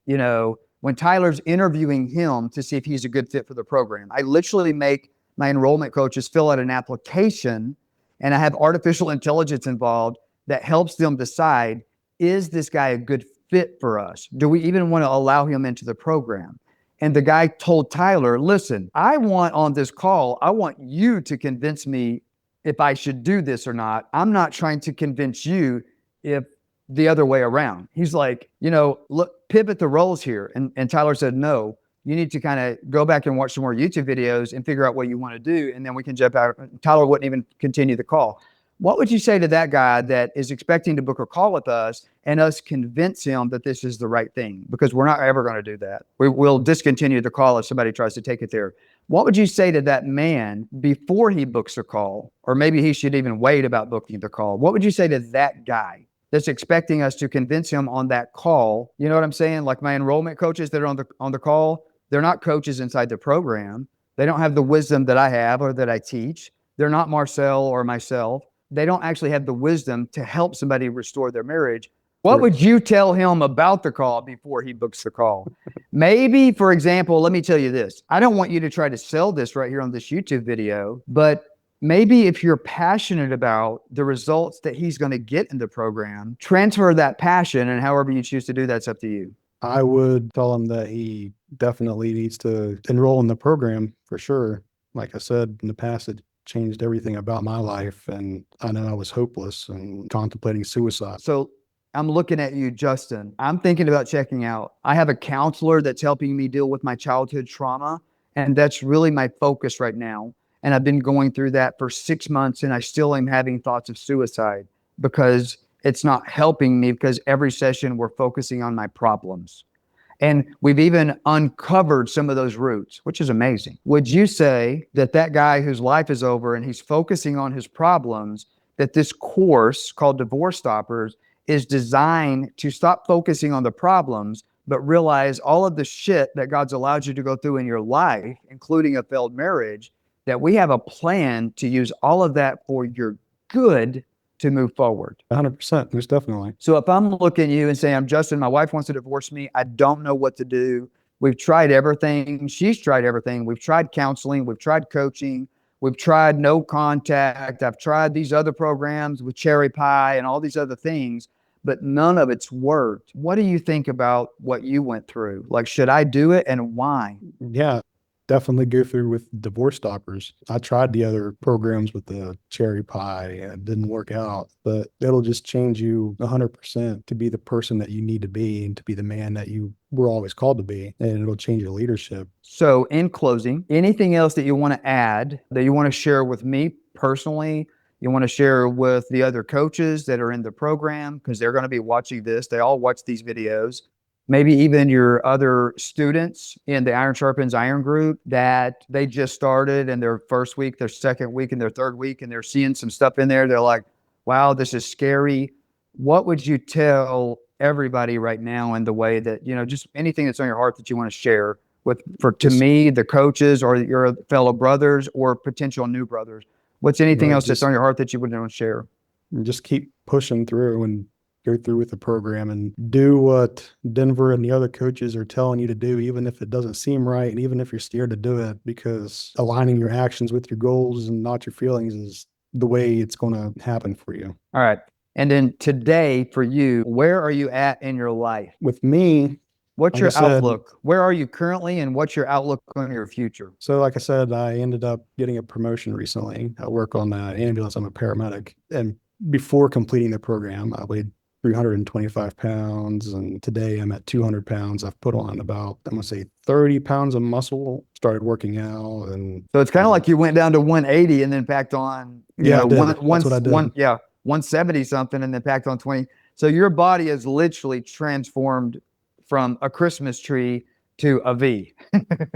when Tyler's interviewing him to see if he's a good fit for the program, I literally make my enrollment coaches fill out an application, and I have artificial intelligence involved that helps them decide, is this guy a good fit for us? Do we even want to allow him into the program? And the guy told Tyler, listen, I want you to convince me if I should do this or not. I'm not trying to convince you if the other way around. He's like, look, pivot the roles here. And Tyler said, no, you need to kind of go back and watch some more YouTube videos and figure out what you want to do. And then we can jump out. Tyler wouldn't even continue the call. What would you say to that guy that is expecting to book a call with us and us convince him that this is the right thing? Because we're not ever going to do that. We'll discontinue the call if somebody tries to take it there. What would you say to that man before he books a call? Or maybe he should even wait about booking the call. What would you say to that guy that's expecting us to convince him on that call. You know what I'm saying? Like my enrollment coaches that are on the call, they're not coaches inside the program. They don't have the wisdom that I have or that I teach. They're not Marcel or myself. They don't actually have the wisdom to help somebody restore their marriage. What would you tell him about the call before he books the call? Maybe, for example, let me tell you this. I don't want you to try to sell this right here on this YouTube video, but maybe if you're passionate about the results that he's going to get in the program, transfer that passion, and however you choose to do that's up to you. I would tell him that he definitely needs to enroll in the program for sure. Like I said, in the past, it changed everything about my life, and I know I was hopeless and contemplating suicide. So I'm looking at you, Justin. I'm thinking about checking out. I have a counselor that's helping me deal with my childhood trauma, and that's really my focus right now. And I've been going through that for 6 months, and I still am having thoughts of suicide because it's not helping me, because every session we're focusing on my problems. And we've even uncovered some of those roots, which is amazing. Would you say that that guy whose life is over and he's focusing on his problems, that this course called DivorceStoppers is designed to stop focusing on the problems, but realize all of the shit that God's allowed you to go through in your life, including a failed marriage, that we have a plan to use all of that for your good to move forward? 100%, most definitely. So if I'm looking at you and saying, I'm Justin, my wife wants to divorce me, I don't know what to do. We've tried everything. She's tried everything. We've tried counseling. We've tried coaching. We've tried no contact. I've tried these other programs with Cherry Pie and all these other things, but none of it's worked. What do you think about what you went through? Like, should I do it, and why? Yeah, definitely go through with DivorceStoppers. I tried the other programs with the Cherry Pie and it didn't work out, but it'll just change you 100% to be the person that you need to be and to be the man that you were always called to be, and it'll change your leadership. So in closing, anything else that you want to add, that you want to share with me personally, you want to share with the other coaches that are in the program, because they're going to be watching this. They all watch these videos. Maybe even your other students in the Iron Sharpens Iron group that they just started in their first week, their second week, and their third week, and they're seeing some stuff in there. They're like, wow, this is scary. What would you tell everybody right now in the way that, just anything that's on your heart that you want to share with, to me, the coaches or your fellow brothers or potential new brothers? What's anything else that's on your heart that you would want to share? Just keep pushing through and go through with the program and do what Denver and the other coaches are telling you to do, even if it doesn't seem right and even if you're scared to do it, because aligning your actions with your goals and not your feelings is the way it's going to happen for you. All right. And then today for you, where are you at in your life? With me, what's your outlook? Where are you currently, and what's your outlook on your future? So like I said, I ended up getting a promotion recently. I work on the ambulance. I'm a paramedic. And before completing the program, I weighed 325 pounds. And today I'm at 200 pounds. I've put on about, I'm going to say 30 pounds of muscle, started working out. And so it's kind of like you went down to 180 and then packed on, that's what I did. 170 something and then packed on 20. So your body has literally transformed from a Christmas tree to a V.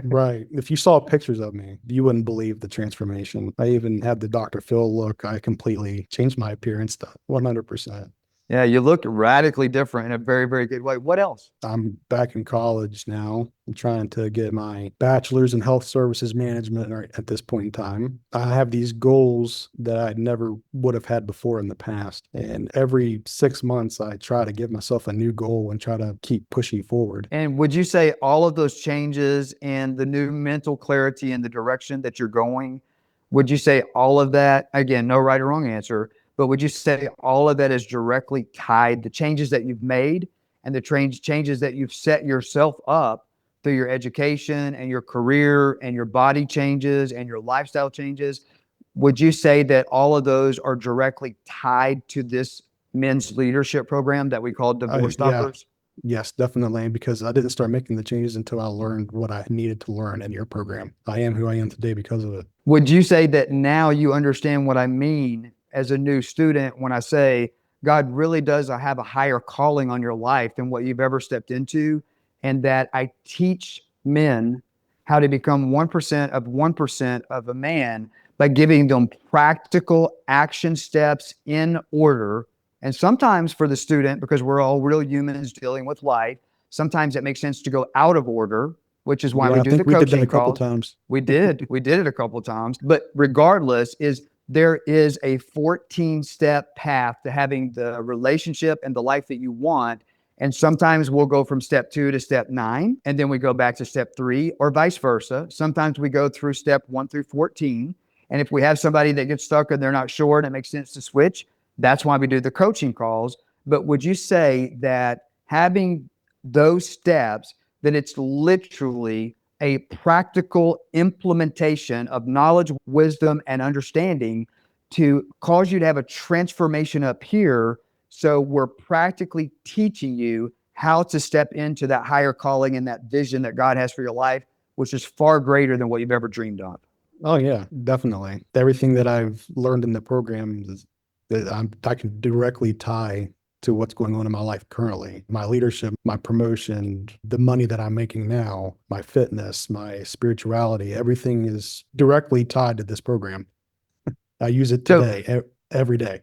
Right. If you saw pictures of me, you wouldn't believe the transformation. I even had the Dr. Phil look. I completely changed my appearance to 100%. Yeah, you look radically different in a very, very good way. What else? I'm back in college now. I'm trying to get my bachelor's in health services management at this point in time. I have these goals that I never would have had before in the past. And every 6 months, I try to give myself a new goal and try to keep pushing forward. And would you say all of those changes and the new mental clarity and the direction that you're going, would you say all of that, again, no right or wrong answer, but would you say all of that is directly tied, the changes that you've made and the changes that you've set yourself up through your education and your career and your body changes and your lifestyle changes? Would you say that all of those are directly tied to this men's leadership program that we call DivorceStoppers? Yes, definitely, because I didn't start making the changes until I learned what I needed to learn in your program. I am who I am today because of it. Would you say that now you understand what I mean as a new student when I say God really does have a higher calling on your life than what you've ever stepped into, and that I teach men how to become 1% of a man by giving them practical action steps in order And sometimes for the student, because we're all real humans dealing with life, sometimes it makes sense to go out of order, which is why Yeah, we I do think the we did that coaching a couple calls. times. We did it a couple times. But regardless, there is a 14-step path to having the relationship and the life that you want. And sometimes we'll go from step 2 to step 9, and then we go back to step 3, or vice versa. Sometimes we go through step 1 through 14. And if we have somebody that gets stuck and they're not sure and it makes sense to switch, that's why we do the coaching calls. But would you say that having those steps, that it's literally a practical implementation of knowledge, wisdom, and understanding to cause you to have a transformation up here? So we're practically teaching you how to step into that higher calling and that vision that God has for your life, which is far greater than what you've ever dreamed of. Oh yeah, definitely. Everything that I've learned in the program is that I can directly tie to what's going on in my life currently. My leadership, my promotion, the money that I'm making now, my fitness, my spirituality, everything is directly tied to this program. I use it today, every day.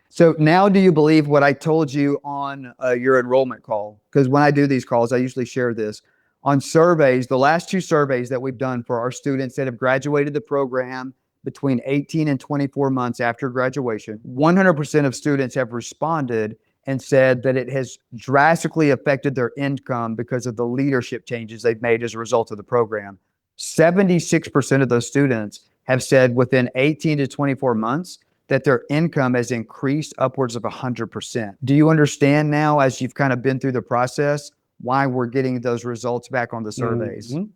So now do you believe what I told you on your enrollment call? Because when I do these calls, I usually share this. On surveys, the last 2 surveys that we've done for our students that have graduated the program between 18 and 24 months after graduation, 100% of students have responded and said that it has drastically affected their income because of the leadership changes they've made as a result of the program. 76% of those students have said within 18 to 24 months that their income has increased upwards of 100%. Do you understand now, as you've kind of been through the process, why we're getting those results back on the surveys? Mhm.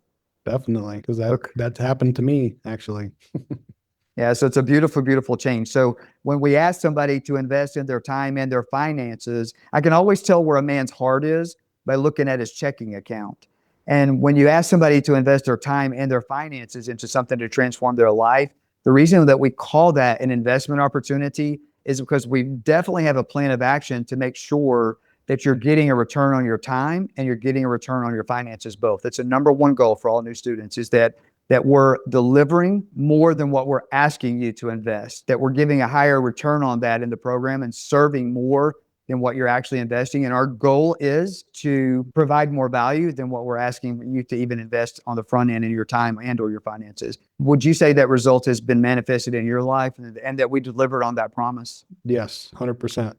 Definitely, because Okay. that's happened to me actually. Yeah, so it's a beautiful, beautiful change. So when we ask somebody to invest in their time and their finances, I can always tell where a man's heart is by looking at his checking account. And when you ask somebody to invest their time and their finances into something to transform their life, the reason that we call that an investment opportunity is because we definitely have a plan of action to make sure that you're getting a return on your time and you're getting a return on your finances both. It's a number one goal for all new students, is that we're delivering more than what we're asking you to invest, that we're giving a higher return on that in the program and serving more than what you're actually investing. And our goal is to provide more value than what we're asking you to even invest on the front end in your time and or your finances. Would you say that result has been manifested in your life and that we delivered on that promise? Yes, 100%.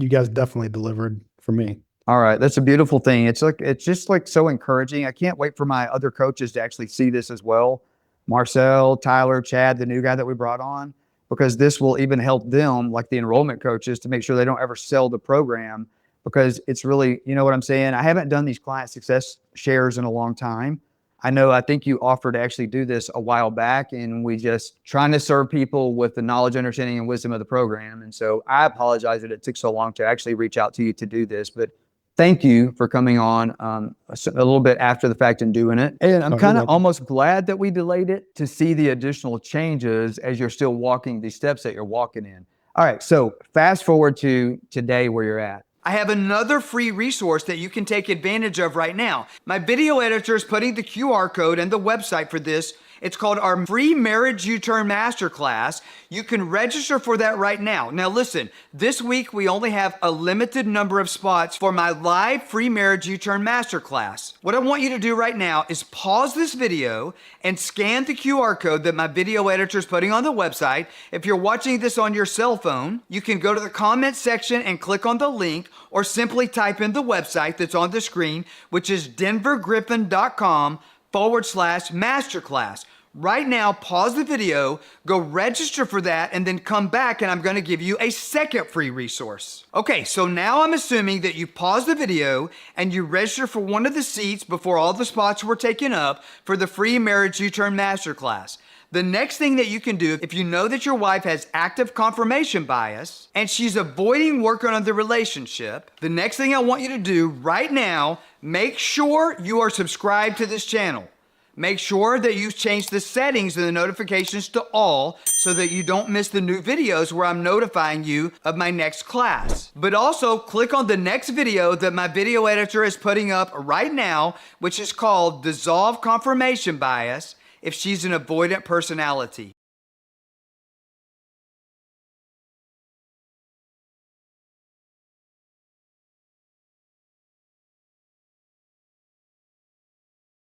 You guys definitely delivered for me. All right. That's a beautiful thing. It's just like so encouraging. I can't wait for my other coaches to actually see this as well. Marcel, Tyler, Chad, the new guy that we brought on, because this will even help them, like the enrollment coaches, to make sure they don't ever sell the program, because it's really, you know what I'm saying? I haven't done these client success shares in a long time. I think you offered to actually do this a while back, and we just trying to serve people with the knowledge, understanding, and wisdom of the program. And so I apologize that it took so long to actually reach out to you to do this, but thank you for coming on a little bit after the fact and doing it. And I'm kind of almost glad that we delayed it to see the additional changes as you're still walking these steps that you're walking in. All right, so fast forward to today where you're at. I have another free resource that you can take advantage of right now. My video editor is putting the QR code and the website for this. It's called our free marriage U-turn masterclass. You can register for that right now. Now listen, this week we only have a limited number of spots for my live free marriage U-turn masterclass. What I want you to do right now is pause this video and scan the QR code that my video editor is putting on the website. If you're watching this on your cell phone, you can go to the comments section and click on the link, or simply type in the website that's on the screen, which is denvergriffin.com/masterclass. Right now, pause the video, go register for that, and then come back and I'm going to give you a second free resource. Okay, so now I'm assuming that you pause the video and you register for one of the seats before all the spots were taken up for the free marriage U-turn masterclass. The next thing that you can do, if you know that your wife has active confirmation bias and she's avoiding working on the relationship, the next thing I want you to do right now, make sure you are subscribed to this channel. Make sure that you change the settings and the notifications to all so that you don't miss the new videos where I'm notifying you of my next class. But also click on the next video that my video editor is putting up right now, which is called Dissolve Confirmation Bias if she's an avoidant personality.